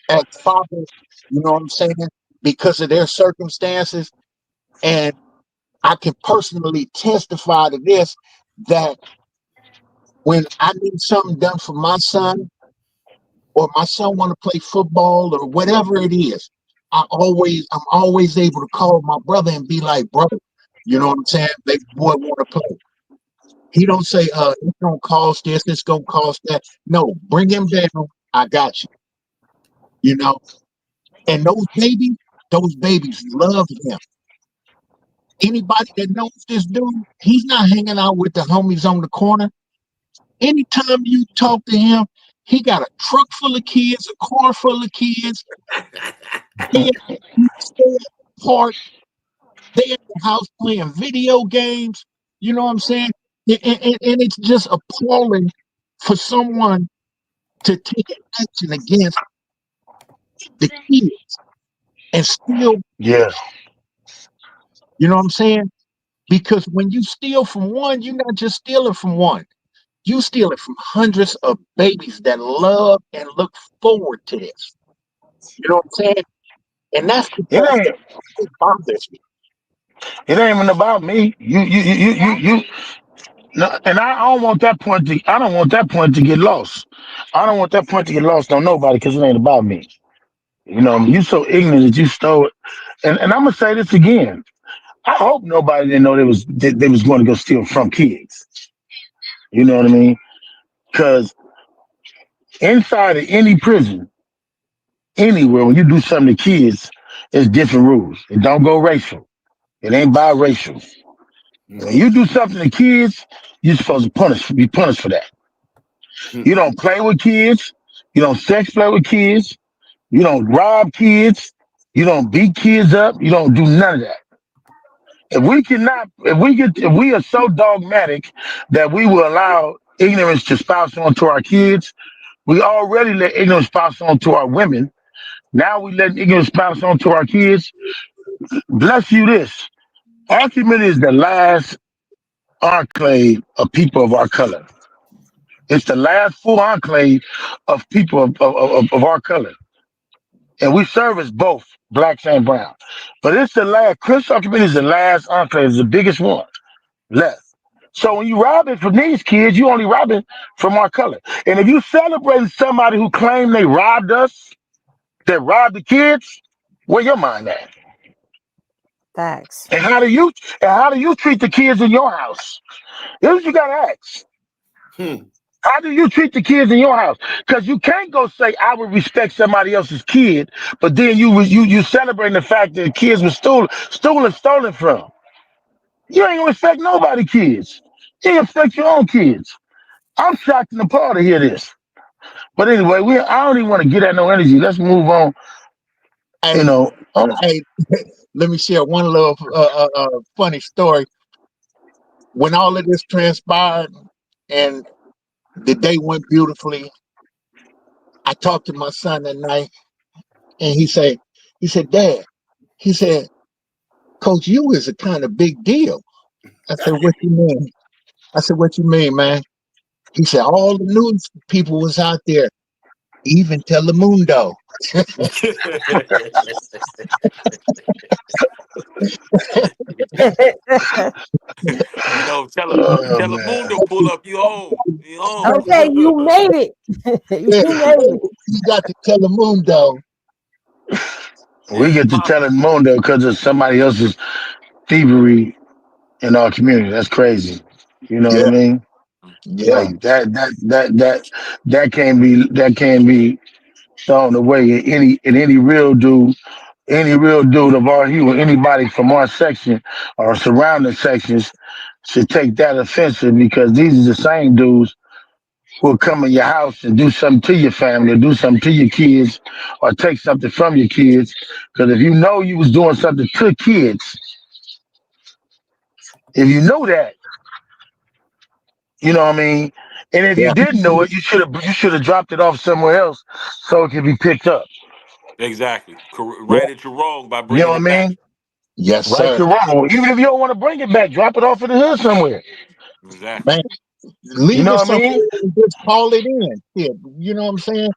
as fathers, you know what I'm saying, because of their circumstances. And I can personally testify to this, that when I need something done for my son, or my son want to play football or whatever it is, I'm always able to call my brother and be like, brother, you know what I'm saying? Baby boy want to play. He don't say, it's gonna cost this, it's gonna cost that. No, bring him down. I got you. You know, and those babies love him. Anybody that knows this dude, he's not hanging out with the homies on the corner. Anytime you talk to him, he got a truck full of kids, a car full of kids. They at the park, they at the house playing video games. You know what I'm saying? And it's just appalling for someone to take action against the kids and still, Yeah. you know what I'm saying? Because when you steal from one, you're not just stealing from one. You steal it from hundreds of babies that love and look forward to this. You know what I'm saying? And that's the It part ain't. that bothers me. It ain't even about me. You. No, and I don't want that point to. I don't want that point to get lost. I don't want that point to get lost on nobody, because it ain't about me. You know, you so ignorant that you stole it. And I'm gonna say this again. I hope nobody didn't know they was going to go steal from kids. You know what I mean? Because inside of any prison, anywhere, when you do something to kids, there's different rules. It don't go racial. It ain't biracial. When you do something to kids, you're supposed to be punished for that. You don't play with kids. You don't sex play with kids. You don't rob kids. You don't beat kids up. You don't do none of that. If we are so dogmatic that we will allow ignorance to spouse onto our kids, we already let ignorance spouse onto our women. Now we let niggas bounce on to our kids. Bless you this. Our community is the last enclave of people of our color. It's the last full enclave of people of our color. And we service both blacks and brown. But it's the last, Christian community is the last enclave, it's the biggest one left. So when you robbing from these kids, you only robbing from our color. And if you celebrating somebody who claim they robbed us, that robbed the kids, where your mind at? Facts. And how do you treat the kids in your house? Here's what you gotta ask. How do you treat the kids in your house? Because you can't go say I would respect somebody else's kid, but then you celebrating the fact that the kids were stolen from. You ain't gonna respect nobody kids. You ain't respect your own kids. I'm shocked and appalled to hear this. But anyway, I don't even want to get at no energy. Let's move on. You Hey, know, hey, let me share one little funny story. When all of this transpired and the day went beautifully, I talked to my son that night, and he said, Dad, he said, Coach, you is a kind of big deal. I said, what you mean? I said, what you mean, man? He said, all the news people was out there, even Telemundo. You know, oh man. Telemundo pull up, you home. You home. Okay, you made it. You made it. You got the Telemundo. We Yeah, get to tell it Mondo because of somebody else's thievery in our community. That's crazy. You know what I Yeah, mean? yeah. Like that can't be thrown away. Any real dude of our hue, anybody from our section or surrounding sections should take that offensive because these are the same dudes who will come in your house and do something to your family or do something to your kids or take something from your kids. Because if you know you was doing something to kids, if you know that, you know what I mean? And if you Yeah. didn't know it, you should have dropped it off somewhere else so it could be picked up. exactly. Yeah. Right at your wrong by You know bringing what it I back. mean? Yes, Right sir. to wrong. Even if you don't want to bring it back, drop it off in the hood somewhere. Exactly. Man, You leave know it what I somewhere mean? and just call it in. Yeah, you know what I'm saying?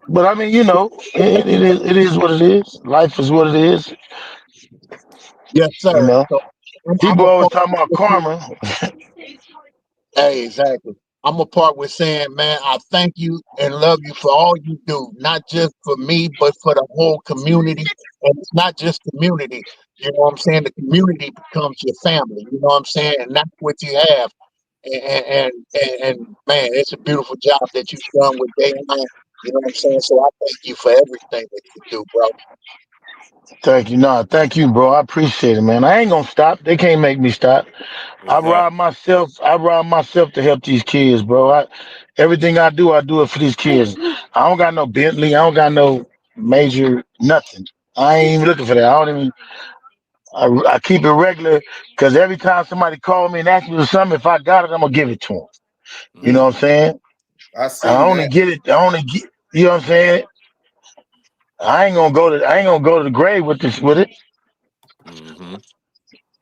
But I mean, it is what it is. Life is what it is. Yes, You sir. know, So I'm people a always part talking about with you. karma. Hey, exactly. I'm a part with saying, man, I thank you and love you for all you do, not just for me, but for the whole community. And it's not just community. You know what I'm saying? The community becomes your family. You know what I'm saying? And that's what you have. And man, it's a beautiful job that you've done with Day Nine. You know what I'm saying? So I thank you for everything that you do, bro. Thank you. No, thank you, bro. I appreciate it, man. I ain't gonna stop. They can't make me stop. I rob Exactly. myself. I rob myself to help these kids, bro. Everything I do it for these kids. I don't got no Bentley. I don't got no major nothing. I ain't even looking for that. I don't even. I keep it regular because every time somebody call me and ask me for something, if I got it, I'm gonna give it to them. You know what I'm saying? I I seen only that. get it. I only get. You know what I'm saying? I ain't gonna go to the grave with this with it. Mm-hmm.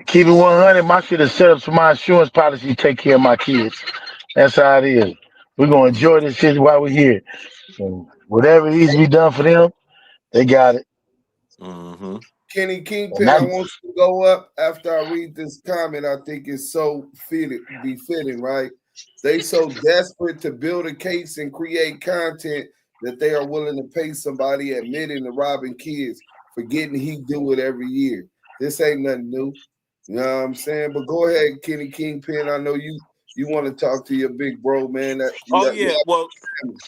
Keep it 100. My shit is set up for my insurance policy to take care of my kids. That's how it is. We're gonna enjoy this shit while we're here. And whatever needs to be done for them, they got it. Mm-hmm. Kenny And Kingpin, I that want you to go up after I read this comment. I think it's so befitting, right? They so desperate to build a case and create content that they are willing to pay somebody admitting to robbing kids, forgetting he do it every year. This ain't nothing new. You know what I'm saying? But go ahead, Kenny Kingpin. I know you want to talk to your big bro, man. That Oh you yeah. got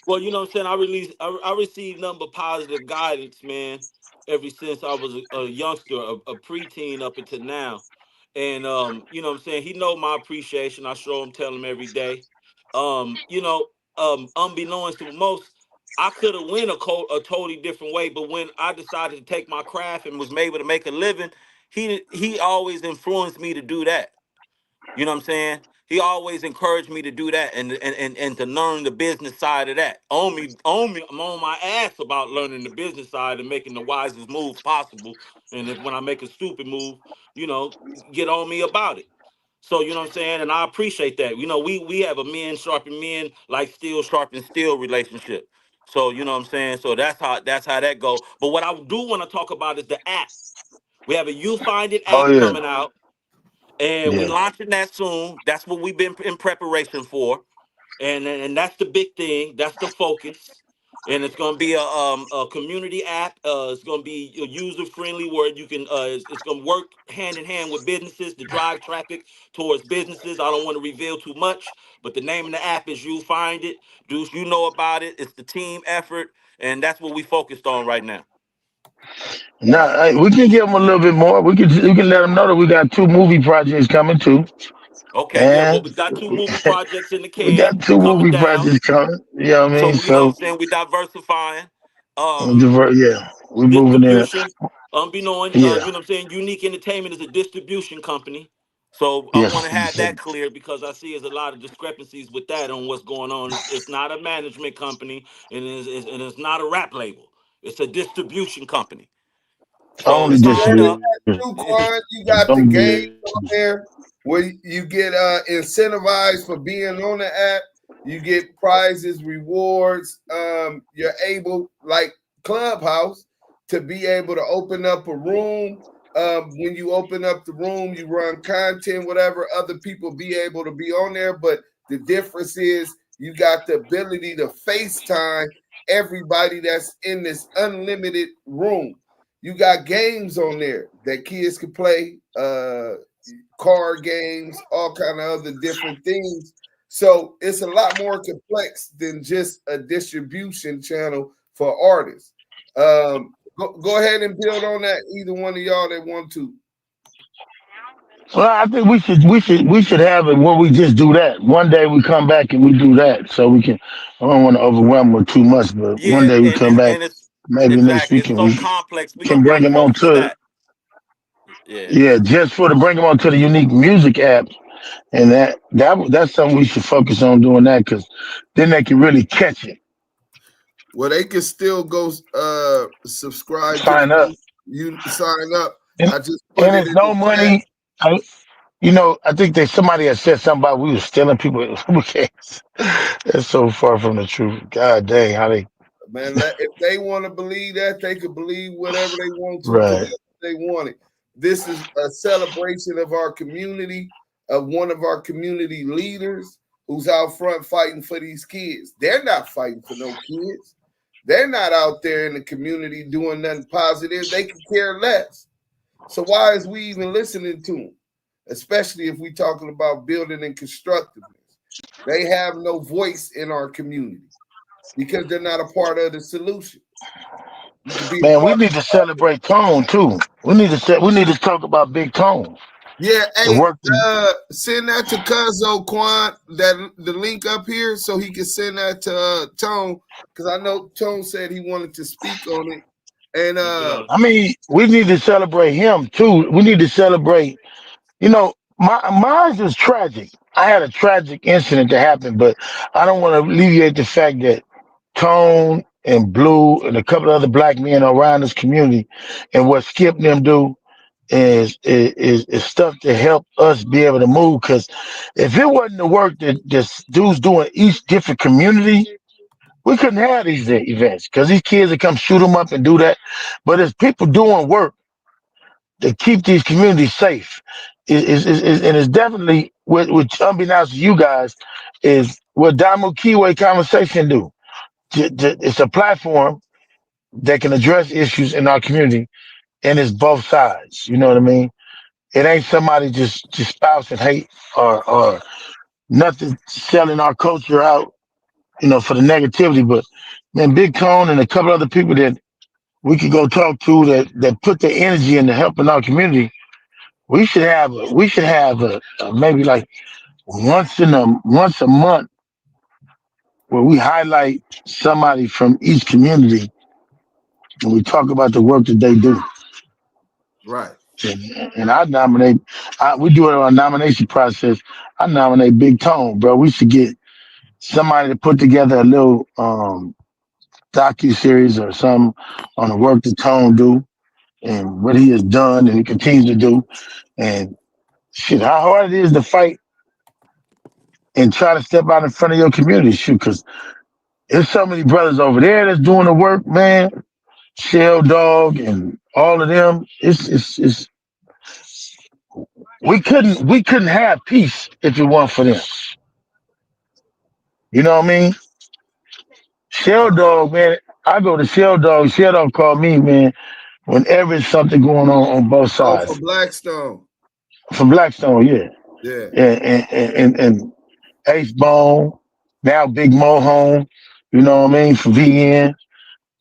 Well, you know what I'm saying? I received nothing but positive guidance, man, ever since I was a youngster, a preteen up until now. And you know what I'm saying? He know my appreciation. I show him, tell him every day. You know, unbeknownst to most, I could have went a totally different way, but when I decided to take my craft and was able to make a living, he always influenced me to do that. You know what I'm saying? he always encouraged me to do that and to learn the business side of that. I'm on my ass about learning the business side and making the wisest moves possible. And if when I make a stupid move, you know, get on me about it. So you know what I'm saying, and I appreciate that. You know, we have a men sharpen men like steel sharpen steel relationship. So you know what I'm saying. So that's how that go. But what I do want to talk about is the app. We have a You Find It Oh app yeah, coming out, and we yeah. launching that soon. That's what we've been in preparation for, and that's the big thing. That's the focus. And it's going to be a community app. It's going to be a user friendly where you can. It's going to work hand in hand with businesses to drive traffic towards businesses. I don't want to reveal too much, but the name of the app is You Find It. Deuce, you know about it. It's the team effort, and that's what we focused on right now. Now we can give them a little bit more. We can let them know that we got 2 movie projects coming too, Okay, yeah. Well, and we got 2 movie projects in the we can got 2 coming movie down. projects coming. You know what I So mean? we, you know what So I'm saying, we diversifying. Um, yeah, we moving in. distribution. Be knowing, you Yeah, know what I'm saying, Unique Entertainment is a distribution company. So I want yes. to have that clear because I see there's a lot of discrepancies with that on what's going on. It's not a management company and it's not a rap label. It's a distribution company. So Only sign up. Too, Quan, you got the games on there where you get incentivized for being on the app. You get prizes, rewards. You're able, like Clubhouse, to be able to open up a room. When you open up the room, you run content, whatever, other people be able to be on there. But the difference is you got the ability to FaceTime everybody that's in this unlimited room. You got games on there that kids can play, card games, all kind of other different things. So it's a lot more complex than just a distribution channel for artists. Go ahead and build on that. Either one of y'all that want to. Well, I think we should have it where we just do that. One day we come back and we do that, so we can. I don't want to overwhelm with too much, but one Yeah, day we and, come and, back. and it's Maybe next exactly, week it's and so we complex. We're can gonna bring really them on focus on to that. Yeah. yeah, just for to bring them on to the unique music app, and that's something we should focus on doing that because then they can really catch it. Well, they can still go subscribe to Sign up, you sign up. and, I just put and it it's in the no chat. money. I think that somebody had said something about we were stealing people. Okay, that's so far from the truth. God dang, how they Man, if they want to believe that, they could believe whatever they want to because right. that's what they want it. This is a celebration of our community, of one of our community leaders who's out front fighting for these kids. They're not fighting for no kids. They're not out there in the community doing nothing positive. They could care less. So why is we even listening to them? Especially if we're talking about building and constructiveness. They have no voice in our community because they're not a part of the solution. You can be a Man, we part need to celebrate Tone too. We need to talk about Big Tone. Yeah, The hey, work that send that to Cuzzo Quan, that the link up here, so he can send that to Tone, because I know Tone said he wanted to speak on it. And Yeah. I mean, we need to celebrate him too. We need to celebrate. Mine is tragic. I had a tragic incident that happened, but I don't want to alleviate the fact that Tone and Blue and a couple of other black men around this community and what Skip and them do is stuff to help us be able to move. Because if it wasn't the work that this dude's doing each different community, we couldn't have these events. Because these kids that come shoot them up and do that, but it's people doing work to keep these communities safe. And it's definitely which unbeknownst to you guys is what Damu Kiwe conversation do. It's a platform that can address issues in our community, and it's both sides. You know what I mean? It ain't somebody just spousing hate or nothing selling our culture out, for the negativity. But man, Big Tone and a couple other people that we could go talk to that put their energy into helping our community. We should have maybe like once a month where we highlight somebody from each community and we talk about the work that they do. right. And I nominate. We do it on a nomination process. I nominate Big Tone, bro. We should get somebody to put together a little docu series or something on the work that Tone do and what he has done and he continues to do, and shit, how hard it is to fight and try to step out in front of your community, shoot, because there's so many brothers over there that's doing the work, man. Shell Dog and all of them. It's we couldn't have peace if it weren't for them. You know what I mean? Shell Dog, man. I go to Shell Dog. Shell Dog call me, man, whenever there's something going on both Oh, for sides. Blackstone. From Blackstone, yeah. Yeah. And Ace Bone, now Big Mo Home, you know what I mean, for VN.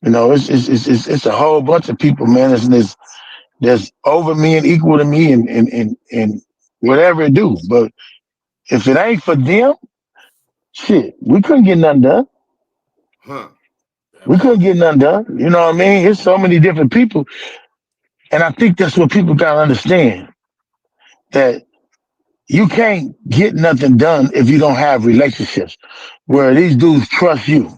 You know, it's a whole bunch of people, man, that's over me and equal to me and whatever it do. But if it ain't for them, shit, we couldn't get nothing done. Huh. We couldn't get nothing done. You know what I mean? There's so many different people. And I think that's what people gotta understand. That you can't get nothing done if you don't have relationships where these dudes trust you.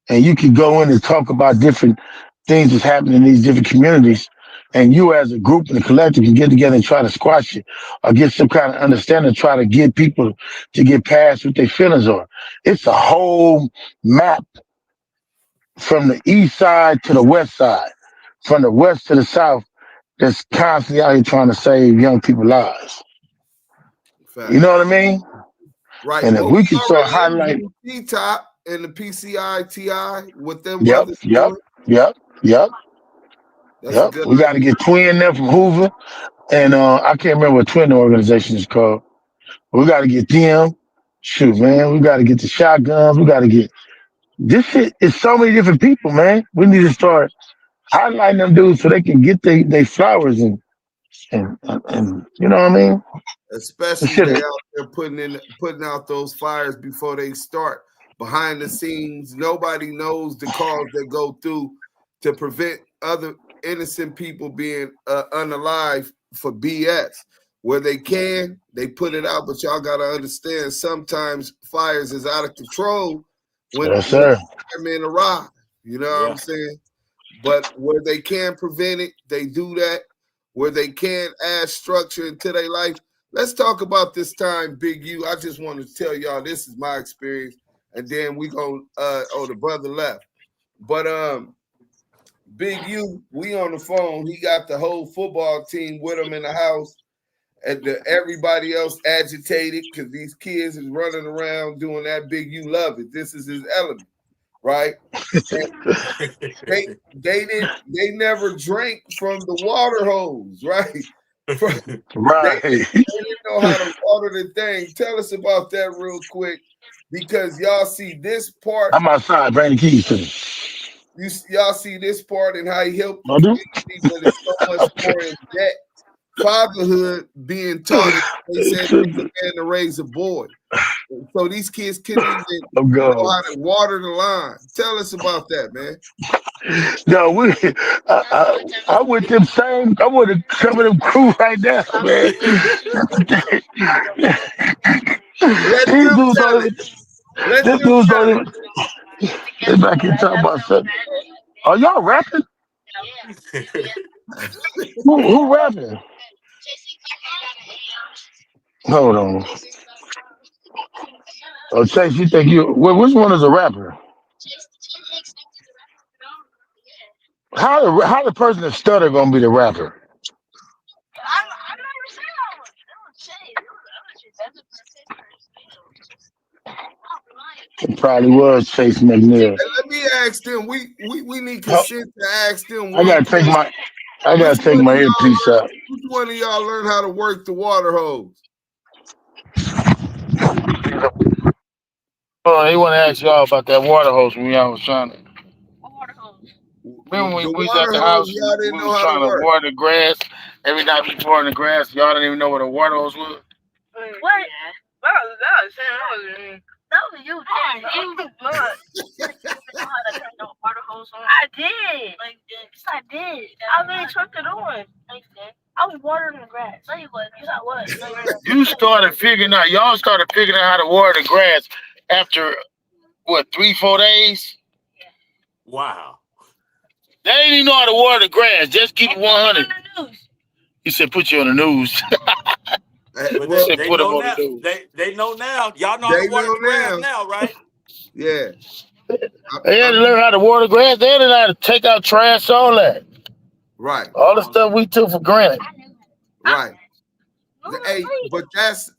And you can go in and talk about different things that's happening in these different communities. And you as a group and a collective can get together and try to squash it or get some kind of understanding, try to get people to get past what their feelings are. It's a whole map from the east side to the west side, from the west to the south, that's constantly out here trying to save young people's lives. Fact. You know what I mean? Right. And if Well, we we can start already highlighting. in T-Top and the PCI TI with them Yep. brothers doing. That's a good We got to idea. get Twin there from Hoover. And I can't remember what Twin organization is called. We got to get them. Shoot, man. We got to get the shotguns. We got to get this shit. Is so many different people, man. We need to start highlighting them dudes so they can get they flowers and you know what I mean? Especially they out there putting out those fires before they start. Behind the scenes, nobody knows the cause they go through to prevent other innocent people being unalive for BS. Where they can, they put it out, but y'all gotta understand sometimes fires is out of control when firemen arrive. You know what I'm saying? But where they can prevent it, they do that. Where they can add structure into their life. Let's talk about this time, Big U. I just want to tell y'all this is my experience, and then we go. The brother left, but Big U, we on the phone. He got the whole football team with him in the house, and everybody else agitated because these kids is running around doing that. Big U love it. This is his element, right? They never drank from the water hose, right? Right. They didn't know how to water the thing. Tell us about that real quick, because y'all see this part. I'm outside. Bring the keys to me. Y'all see this part and how he helped the community, but it's so much more in depth. Fatherhood being taught. They said it was a man to raise a boy. So these kids couldn't even know how to water the lawn. Tell us about that, man. No, I'm with them same. I'm with some of them crew right now, man. These dudes don't even. This dudes don't even. They back here talking about something. Are y'all rapping? Who rapping? Hold on. Oh, Chase, you think you? Which one is a rapper? How the person that stutter gonna be the rapper? It probably was Chase McNeil. Hey, let me ask them. We need consent to ask them. I gotta take my earpiece out. Which one of y'all learn how to work the water hose? Oh, he want to ask y'all about that water hose when y'all was trying to. Remember when we was at the house, we was trying to water the grass. Every night we watering the grass, y'all didn't even know what a water hose was. What? That was you. I did. Yes, I did. I really took it on. I was watering the grass. No, you wasn't. You thought what? No, You started figuring out. Y'all started figuring out how to water the grass after what 3-4 days? Wow. They didn't even know how to water the grass. Just keep it 100. He said, "Put you on the news." But He said, they "Put him know on now. the news." They know now. Y'all know how They to water know the grass now. now, right? Yeah. They had to learn how to water the grass. They had to learn how to take out trash, all that. Right. All the stuff we took for granted. Right. Hey, but that's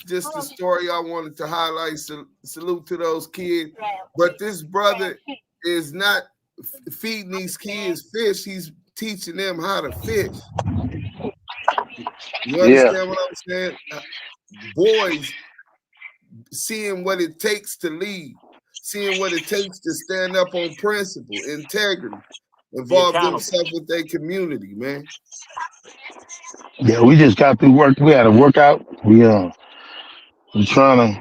just the story I wanted to highlight. Salute to those kids. But this brother is not feeding these kids fish. He's teaching them how to fish. You understand what I'm saying? Boys seeing what it takes to lead, seeing what it takes to stand up on principle, integrity, involve themselves with their community, man. Yeah, we just got through work. We had a workout. We're trying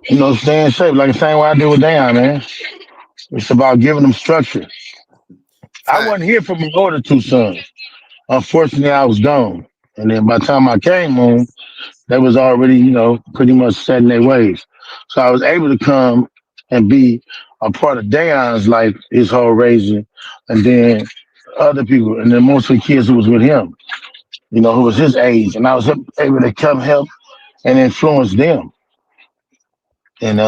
to, stay in shape, like the same way I did with Dan, man. It's about giving them structure. I wasn't here for my older two sons. Unfortunately, I was gone. And then by the time I came home, they was already, pretty much set in their ways. So I was able to come and be a part of Dayon's life, his whole raising, and then other people, and then most of the kids who was with him, who was his age. And I was able to come help and influence them. And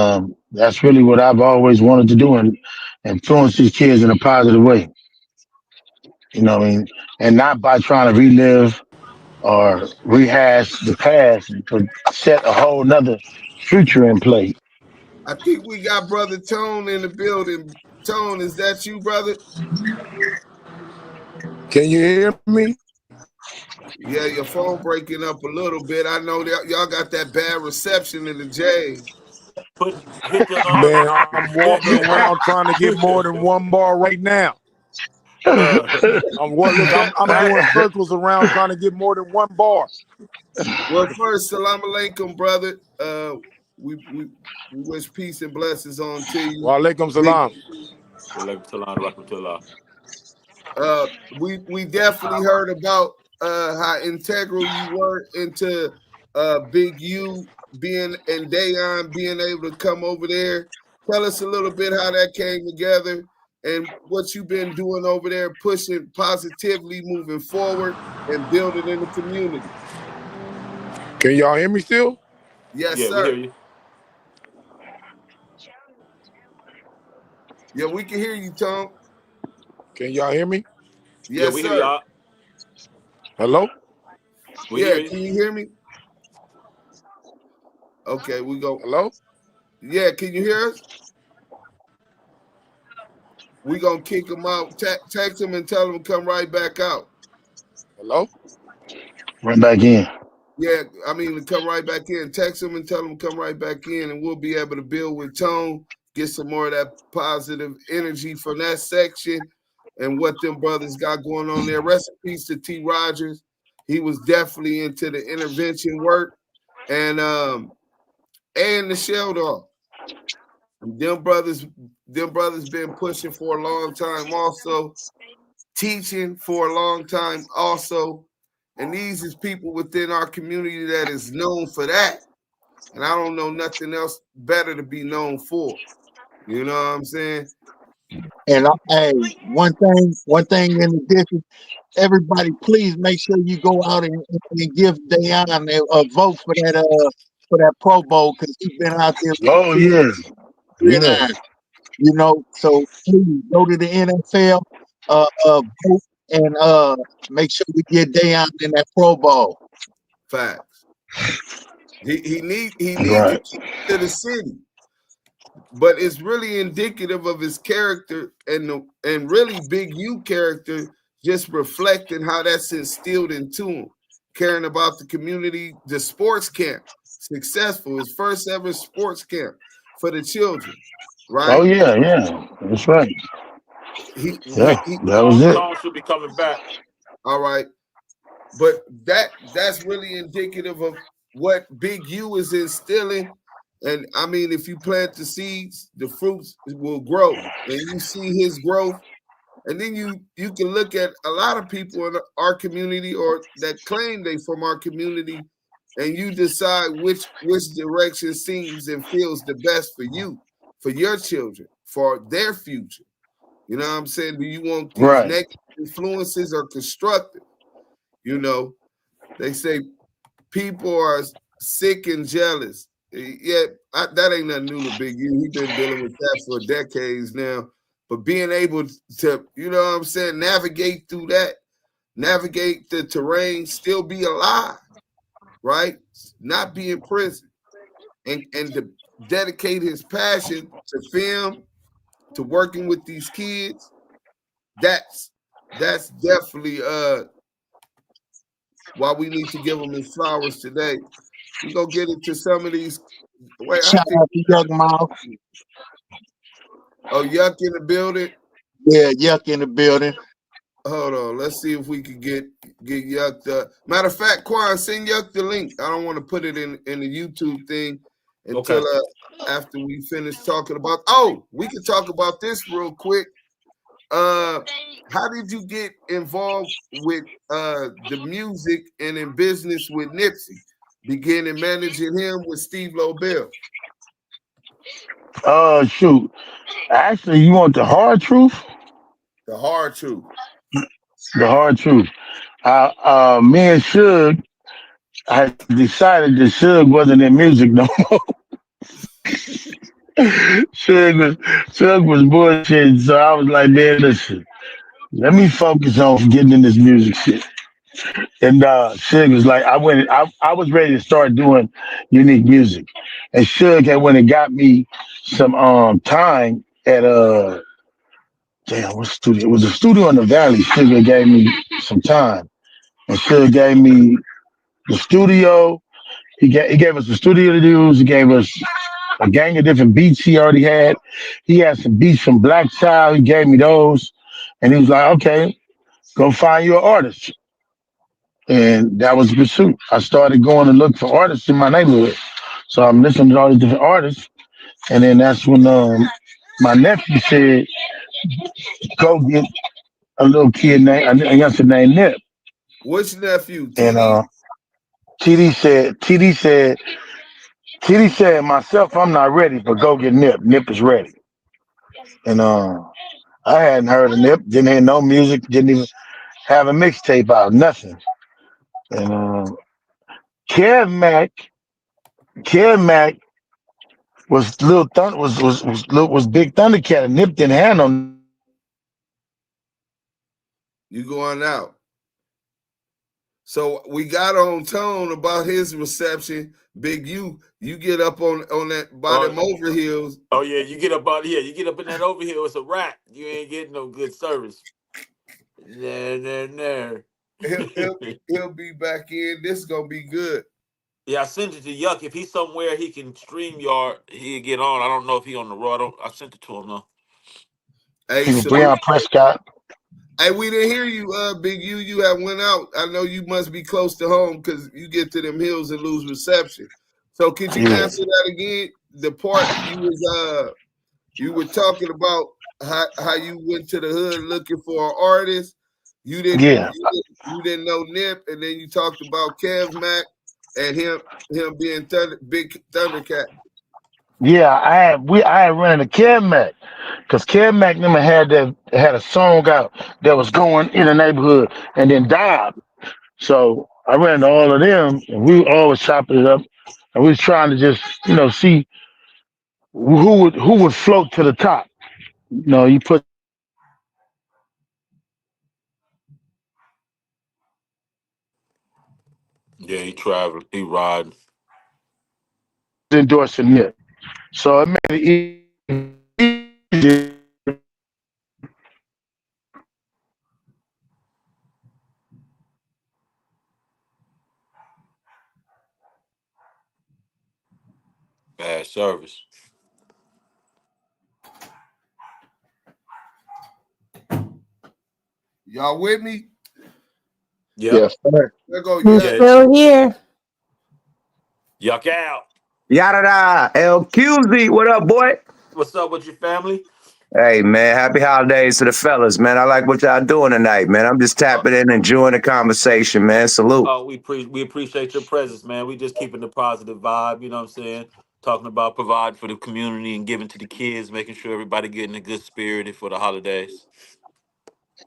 that's really what I've always wanted to do, and influence these kids in a positive way. You know what I mean? And not by trying to relive or rehash the past, but set a whole nother future in play. I think we got Brother Tone in the building. Tone, is that you, brother? Can you hear me? Yeah, your phone breaking up a little bit. I know that y'all got that bad reception in the J. Hit the Man, I'm walking around trying to get more than one bar right now. I'm doing circles around trying to get more than one bar. Well, first, salam alaikum, brother. We wish peace and blessings on to you. Wa alaikum salam. Alaikum salam rahmatullah. We definitely heard about how integral you were into Big U being and Dayon being able to come over there. Tell us a little bit how that came together and what you've been doing over there, pushing positively, moving forward, and building in the community. Can y'all hear me still? Yes, yeah, sir. we hear you. Yeah, we can hear you, Tom. Can y'all hear me? Yes, yeah, we sir. hear y'all. Hello? We hear you. Can you hear me? Okay, we go. Hello? Yeah, can you hear us? We gonna kick them out. Text them and tell them to come right back out. Hello? Right back in. Yeah, I mean to come right back in. Text them and tell them to come right back in, and we'll be able to build with Tone, get some more of that positive energy from that section, and what them brothers got going on there. Rest in peace to T. Rogers. He was definitely into the intervention work, and the Shell Dog. Them brothers been pushing for a long time also, teaching for a long time also. And these is people within our community that is known for that. And I don't know nothing else better to be known for. You know what I'm saying? And hey, one thing in addition, everybody, please make sure you go out and give Dayon a vote for that Pro Bowl, because he's been out there. Oh yeah. Yeah. So please go to the NFL, vote, and make sure we get Dayon in that Pro Bowl. Facts. He needs Right. to keep to the city. But it's really indicative of his character and really Big U character, just reflecting how that's instilled into him, caring about the community, the sports camp, successful, his first ever sports camp for the children, right? Oh yeah, that's right. That was it. Tone should be coming back. All right. But that's really indicative of what Big U is instilling. And I mean, if you plant the seeds, the fruits will grow. And you see his growth And then you can look at a lot of people in our community or that claim they from our community, and you decide which direction seems and feels the best for you, for your children, for their future. You know what I'm saying? Do you want these Right. negative influences or constructive? You know, they say people are sick and jealous. Yeah, that ain't nothing new to Big U. He's been dealing with that for decades now. But being able to, you know what I'm saying, navigate through that, navigate the terrain, still be alive, right? Not be in prison. And to dedicate his passion to film, to working with these kids, that's definitely why we need to give him his flowers today. We're gonna get into some of these. Wait, I Shout think out to Yuck Mouth. oh, Yuck in the building. Yeah, Yuck in the building. Hold on, let's see if we can get Yuck the matter of fact, Quan, send Yuck the link. I don't want to put it in the YouTube thing until after we finish talking about. Oh, we can talk about this real quick. How did you get involved with the music and in business with Nipsey? Beginning managing him with Steve Lobel. Shoot. Actually, you want the hard truth? The hard truth. The hard truth. Me and Suge, I decided that Suge wasn't in music no more. Suge was bullshit. So I was like, man, listen, let me focus on getting in this music shit. And Suge was like, I was ready to start doing unique music. And Suge had went and got me some time at damn, what studio? It was a studio in the valley. Suge gave me some time. And Suge gave me the studio. He gave us the studio to use. He gave us a gang of different beats he already had. He had some beats from Black Child. He gave me those. And he was like, okay, go find you an artist. And that was the pursuit. I started going to look for artists in my neighborhood. So I'm listening to all these different artists. And then that's when my nephew said, go get a little kid named, a youngster named Nip. Which nephew? And TD? TD said, myself, I'm not ready, but go get Nip. Nip is ready. And I hadn't heard of Nip, didn't hear no music, didn't even have a mixtape out, nothing. And Kev Mac was Lil Thunder was Big Thundercat, and Nip didn't have no. You going out. So we got on Tone about his reception. Big U, you get up on that by them overhills. Oh yeah, you get up out here. You get up in that overhill, it's a wrap. You ain't getting no good service. Nah. He'll be back in. This is gonna be good. Yeah, I sent it to Yuck. If he's somewhere he can StreamYard, he'll get on. I don't know if he on the road. I sent it to him though. Hey, Deion Prescott. Hey, we didn't hear you, Big U. You have went out. I know you must be close to home because you get to them hills and lose reception. So could you answer that again? The part you were talking about how you went to the hood looking for an artist. You didn't know Nip, and then you talked about Kev Mac and him being Big Thundercat. Yeah, I had run into Kev Mac because Kev Mac never had a song out that was going in the neighborhood and then died. So I ran into all of them, and we always chopping it up, and we was trying to just see who would float to the top. You put Yeah, he traveled. He ride. endorsing it, so it made it easy. Bad service. Y'all with me? Yep. Yes, sir. There go We're still here. Yuck out. Yada LQZ, what up, boy? What's up with your family? Hey man, happy holidays to the fellas, man. I like what y'all doing tonight, man. I'm just tapping in, enjoying the conversation, man. Salute. Oh, we appreciate your presence, man. We just keeping the positive vibe, you know what I'm saying? Talking about providing for the community and giving to the kids, making sure everybody getting a good spirit for the holidays.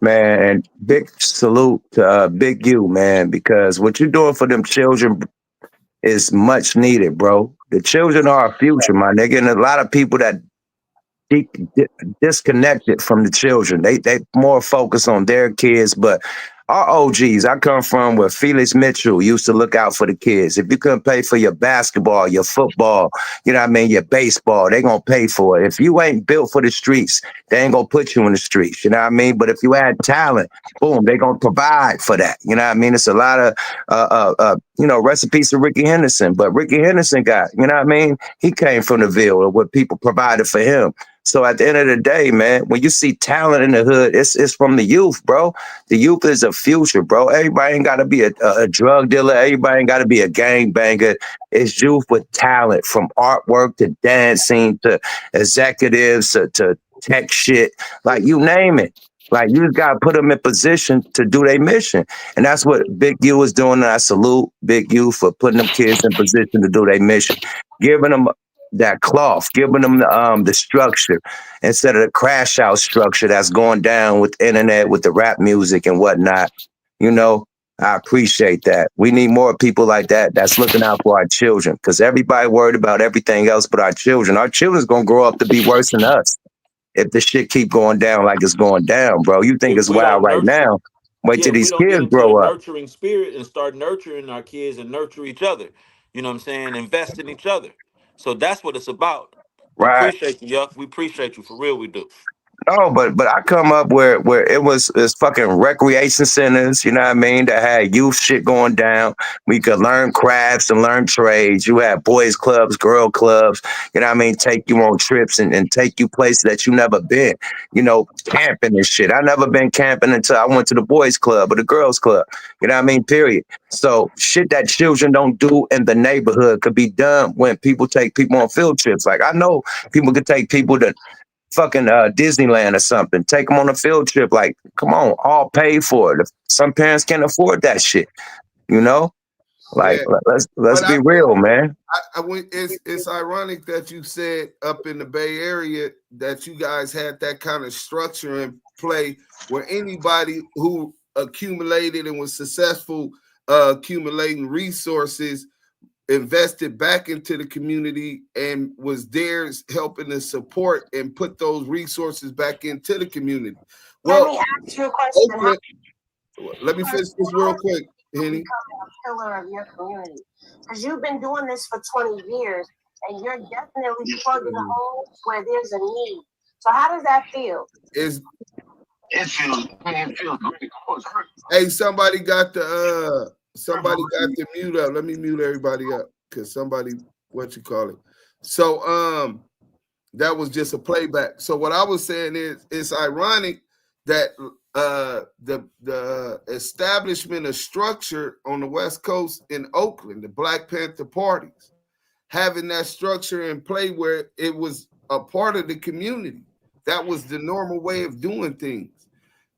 Man, and big salute to Big U, man, because what you're doing for them children is much needed, bro. The children are our future, my nigga, and a lot of people that di- di- disconnected from the children. They more focus on their kids, but our OGs, I come from where Felix Mitchell used to look out for the kids. If you couldn't pay for your basketball, your football, you know what I mean, your baseball, they gonna pay for it. If you ain't built for the streets, they ain't gonna put you in the streets, you know what I mean? But if you had talent, boom, they gonna provide for that. You know what I mean? It's a lot of recipes to Ricky Henderson, but Ricky Henderson got, you know what I mean? He came from the Ville of what people provided for him. So at the end of the day, man, when you see talent in the hood, it's from the youth, bro. The youth is the future, bro. Everybody ain't got to be a drug dealer. Everybody ain't got to be a gangbanger. It's youth with talent, from artwork to dancing to executives to tech shit, like you name it. Like you just gotta put them in position to do their mission, and that's what Big U is doing. And I salute Big U for putting them kids in position to do their mission, giving them that cloth, giving them the structure instead of the crash out structure that's going down with the internet, with the rap music and whatnot. You know, I appreciate that. We need more people like that that's looking out for our children, because everybody worried about everything else but our children. Our children's gonna grow up to be worse than us if the shit keep going down like it's going down, bro. You think If it's we wild don't right nurture, now. Wait yeah, till if we these don't get kids into a grow up. nurturing spirit and start nurturing our kids and nurture each other, you know what I'm saying? Invest in each other. So that's what it's about. We Right. appreciate you, Yuck. We appreciate you for real. We do. No, but I come up where it's fucking recreation centers, you know what I mean, that had youth shit going down. We could learn crafts and learn trades. You have boys clubs, girl clubs, you know what I mean, take you on trips and take you places that you never been. You know, camping and shit. I never been camping until I went to the boys club or the girls club. You know what I mean? Period. So shit that children don't do in the neighborhood could be done when people take people on field trips. Like I know people could take people to fucking Disneyland or something. Take them on a field trip. Like, come on, all paid for it. Some parents can't afford that shit. You know, like Yeah, let's but I be think real, man. it's ironic that you said up in the Bay Area that you guys had that kind of structure in play where anybody who accumulated and was successful accumulating resources invested back into the community and was there helping to support and put those resources back into the community. Well, Let me ask you a question. Oakland, let me finish this real quick, Henny. Becoming a pillar of your community, because you've been doing this for 20 years and you're definitely plugging holes where there's a need. So how does that feel? It feels great. Hey, somebody got the mute up. Let me mute everybody up because somebody, what you call it. So that was just a playback. So what I was saying is it's ironic that the establishment of structure on the West Coast in Oakland, the Black Panther parties, having that structure in play where it was a part of the community. That was the normal way of doing things.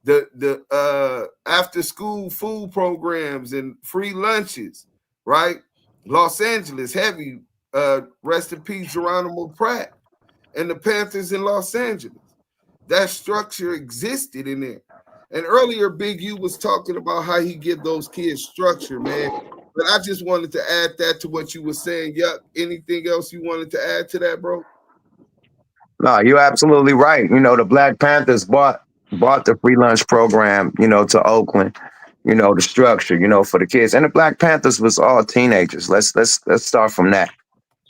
The after school food programs and free lunches, right? Los Angeles, heavy, rest in peace, Geronimo Pratt and the Panthers in Los Angeles. That structure existed in there. And earlier, Big U was talking about how he give those kids structure, man. But I just wanted to add that to what you were saying. Yuck. Anything else you wanted to add to that, bro? No, you're absolutely right. You know, the Black Panthers bought the free lunch program, you know, to Oakland, you know, the structure, you know, for the kids. And the Black Panthers was all teenagers. Let's start from that.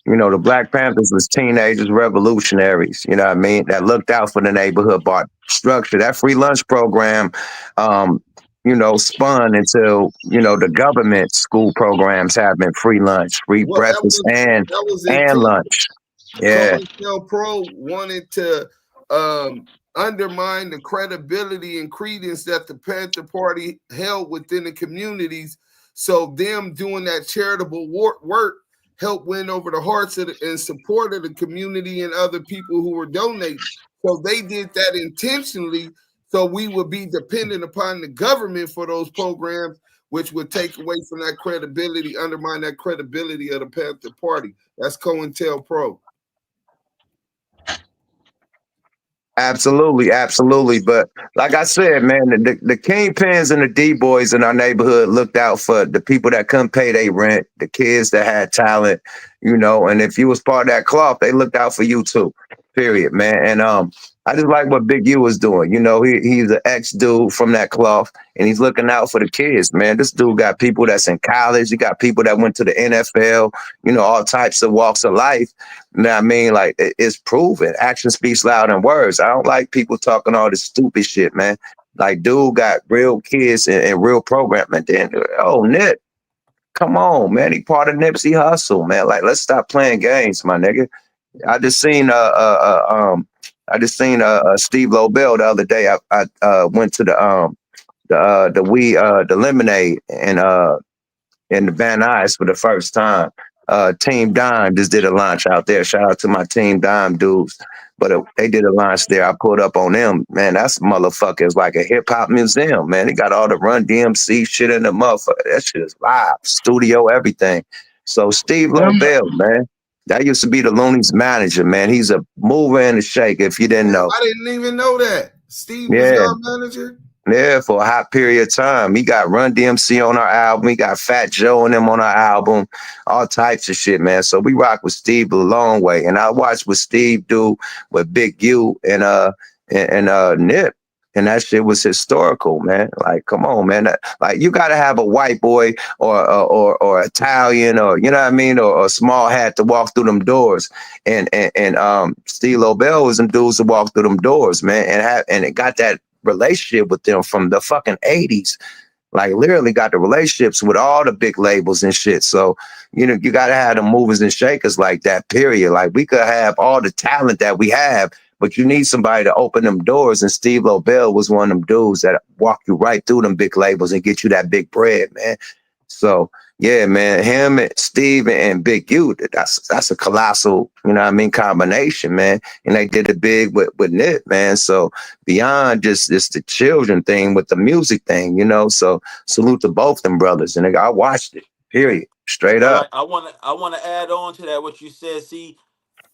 You know, the Black Panthers was teenagers, revolutionaries, you know what I mean, that looked out for the neighborhood, bought structure. That free lunch program, you know, spun until, you know, the government school programs have been free lunch, free Well, breakfast and until lunch. Yeah. Pro wanted to undermine the credibility and credence that the Panther Party held within the communities. So them doing that charitable work help win over the hearts of and support of the community and other people who were donating. So they did that intentionally, so we would be dependent upon the government for those programs, which would take away from that credibility, undermine that credibility of the Panther Party. That's COINTELPRO. Absolutely, absolutely. But like I said, man, the kingpins and the D-boys in our neighborhood looked out for the people that couldn't pay their rent, the kids that had talent, and if you was part of that cloth, they looked out for you too. Period, man. And I just like what Big U was doing. He's an ex-dude from that cloth, and he's looking out for the kids, man. This dude got people that's in college. You got people that went to the NFL, all types of walks of life. You know what I mean? Like, it's proven. Action speaks louder than words. I don't like people talking all this stupid shit, man. Like, dude got real kids and real programming. Then, Nip, come on, man. He part of Nipsey Hussle, man. Like, let's stop playing games, my nigga. I just seen Steve Lobel the other day. I went to the Lemonade and in the Van Nuys for the first time. Team Dime just did a launch out there. Shout out to my Team Dime dudes. But they did a launch there. I pulled up on them. Man, that's motherfuckers like a hip hop museum, man. They got all the Run DMC shit in the motherfucker. That shit is live, studio, everything. So Steve Lobel, man, that used to be the Looney's manager, man. He's a mover and a shaker, if you didn't know. I didn't even know that. Steve was your manager? Yeah, for a hot period of time. He got Run DMC on our album. He got Fat Joe and them on our album. All types of shit, man. So we rock with Steve a long way. And I watched what Steve do with Big U and Nip. And that shit was historical, man. Like, come on, man. Like, you got to have a white boy or Italian or, you know what I mean, or a small hat to walk through them doors. And Steve Lobel was them dudes to walk through them doors, man. And it got that relationship with them from the fucking 80s. Like, literally got the relationships with all the big labels and shit. So, you got to have the movers and shakers like that, period. Like, we could have all the talent that we have, but you need somebody to open them doors. And Steve Lobel was one of them dudes that walk you right through them big labels and get you that big bread, man. So, yeah, man, him, Steve, and Big U, that's a colossal, combination, man. And they did it big with Nip, man. So beyond just the children thing with the music thing, so salute to both them brothers. And I watched it, period, straight up. I want to add on to that what you said. See,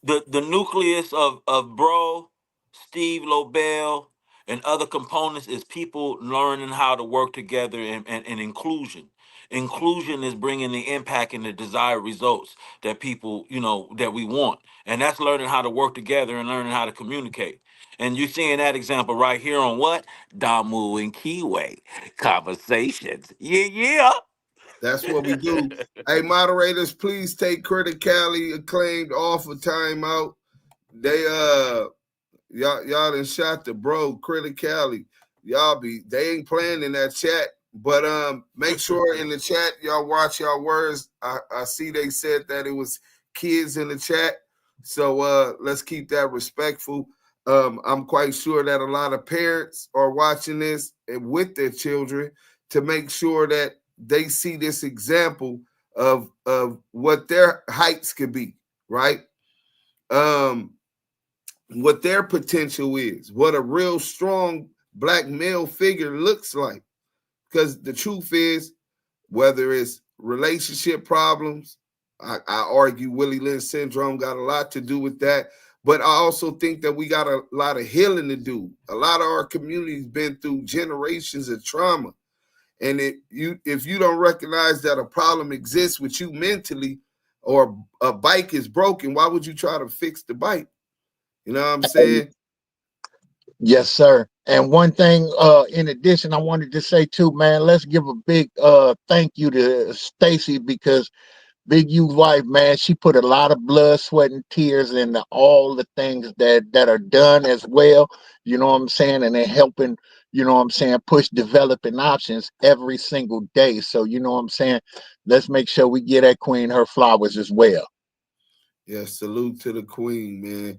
the nucleus of Bro, Steve Lobel, and other components is people learning how to work together and inclusion. Inclusion is bringing the impact and the desired results that people, that we want. And that's learning how to work together and learning how to communicate. And you're seeing that example right here on what? Damu and Kiwe. Conversations. Yeah. That's what we do. Hey, moderators, please take critically acclaimed off of timeout. They y'all done shot the bro critically. They ain't playing in that chat. But make sure in the chat y'all watch y'all words. I see they said that it was kids in the chat. So let's keep that respectful. I'm quite sure that a lot of parents are watching this and with their children to make sure that they see this example of what their heights could be, right? What their potential is, what a real strong black male figure looks like. Because the truth is, whether it's relationship problems, I argue Willie Lynch syndrome got a lot to do with that. But I also think that we got a lot of healing to do. A lot of our community's been through generations of trauma. And if you don't recognize that a problem exists with you mentally or a bike is broken, why would you try to fix the bike? You know what I'm saying? Yes, sir. And one thing, in addition, I wanted to say too, man, let's give a big thank you to Stacy, because Big U's wife, man, she put a lot of blood, sweat, and tears into all the things that are done as well. You know what I'm saying? And they're helping, push developing options every single day. So, you know what I'm saying? Let's make sure we give that queen her flowers as well. Yeah, salute to the queen, man.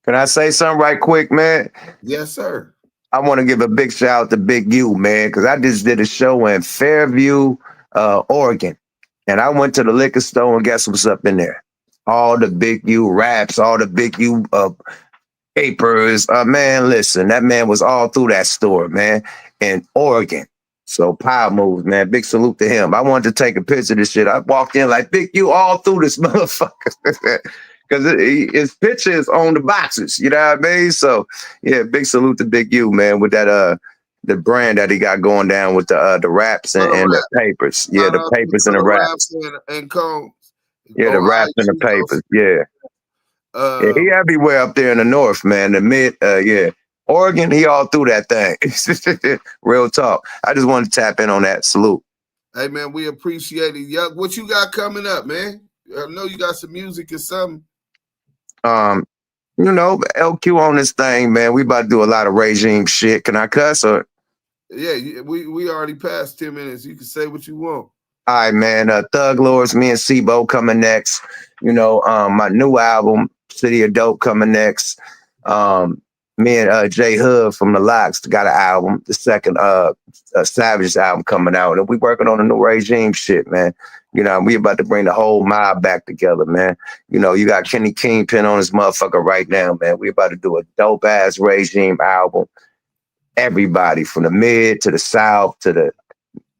Can I say something right quick, man? Yes, sir. I want to give a big shout out to Big U, man, because I just did a show in Fairview, Oregon. And I went to the liquor store and guess what's up in there? All the Big U raps, all the Big U papers. Man, listen, that man was all through that store, man, in Oregon. So power moves, man. Big salute to him. I wanted to take a picture of this shit. I walked in like, Big U all through this motherfucker. Because his picture is on the boxes, you know what I mean? So, yeah, big salute to Big U, man, with that the brand that he got going down with the raps and the papers. Yeah, the papers and the raps. And combs. Yeah, the raps and the papers. Yeah. Yeah, he everywhere up there in the north, man. The mid, yeah. Oregon, he all through that thing. Real talk. I just wanted to tap in on that. Salute. Hey, man, we appreciate it. Yeah, what you got coming up, man? I know you got some music or something. You know, LQ on this thing, man. We about to do a lot of regime shit. Can I cuss or? Yeah, we already passed 10 minutes. You can say what you want. All right, man. Thug Lords, me and Sibo coming next. You know, my new album, City of Dope, coming next. Me and Jay Hood from The Locks got an album, the second Savage album coming out. And we working on a new regime shit, man. You know, we about to bring the whole mob back together, man. You know, you got Kenny Kingpin on this motherfucker right now, man. We about to do a dope-ass regime album. Everybody from the mid to the south to the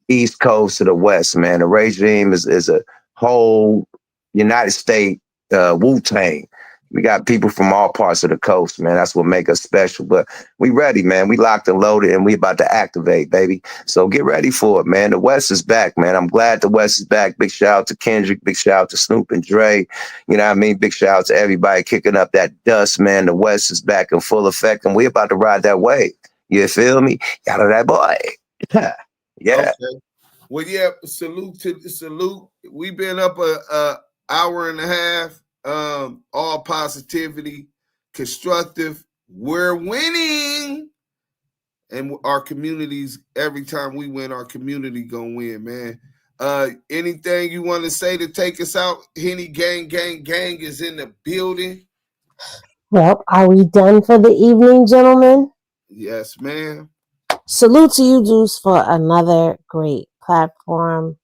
East Coast to the West, man. The regime is a whole United States Wu-Tang. We got people from all parts of the coast, man. That's what make us special. But we ready, man. We locked and loaded, and we about to activate, baby. So get ready for it, man. The West is back, man. I'm glad the West is back. Big shout out to Kendrick. Big shout out to Snoop and Dre. You know what I mean? Big shout out to everybody kicking up that dust, man. The West is back in full effect, and we about to ride that wave. You feel me? Out of that boy. Yeah. Okay. Well, yeah, salute. We've been up a hour and a half. All positivity, constructive. We're winning. And our communities, every time we win, our community gonna win, man. Anything you want to say to take us out? Henny gang is in the building. Well, are we done for the evening, gentlemen? Yes, ma'am. Salute to you, Deuce, for another great platform.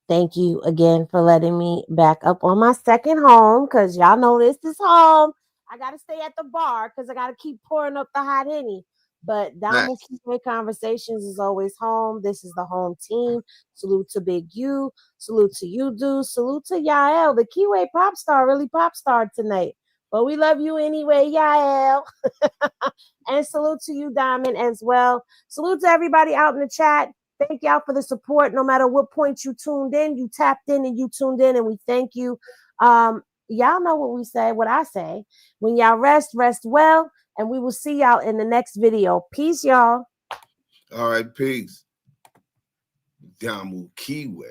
Thank you again for letting me back up on my second home, because y'all know this is home. I got to stay at the bar because I got to keep pouring up the hot Henny. But Damu Kiwe Conversations is always home. This is the home team. Salute to Big U. Salute to you, Deuce. Salute to Yael, the Kiwe pop star, really pop star tonight. But we love you anyway, Yael. And salute to you, Diamond, as well. Salute to everybody out in the chat. Thank y'all for the support. No matter what point you tuned in, you tapped in and you tuned in, and we thank you. Y'all know what we say, what I say. When y'all rest well, and we will see y'all in the next video. Peace, y'all. All right, peace. Damu Kiwe.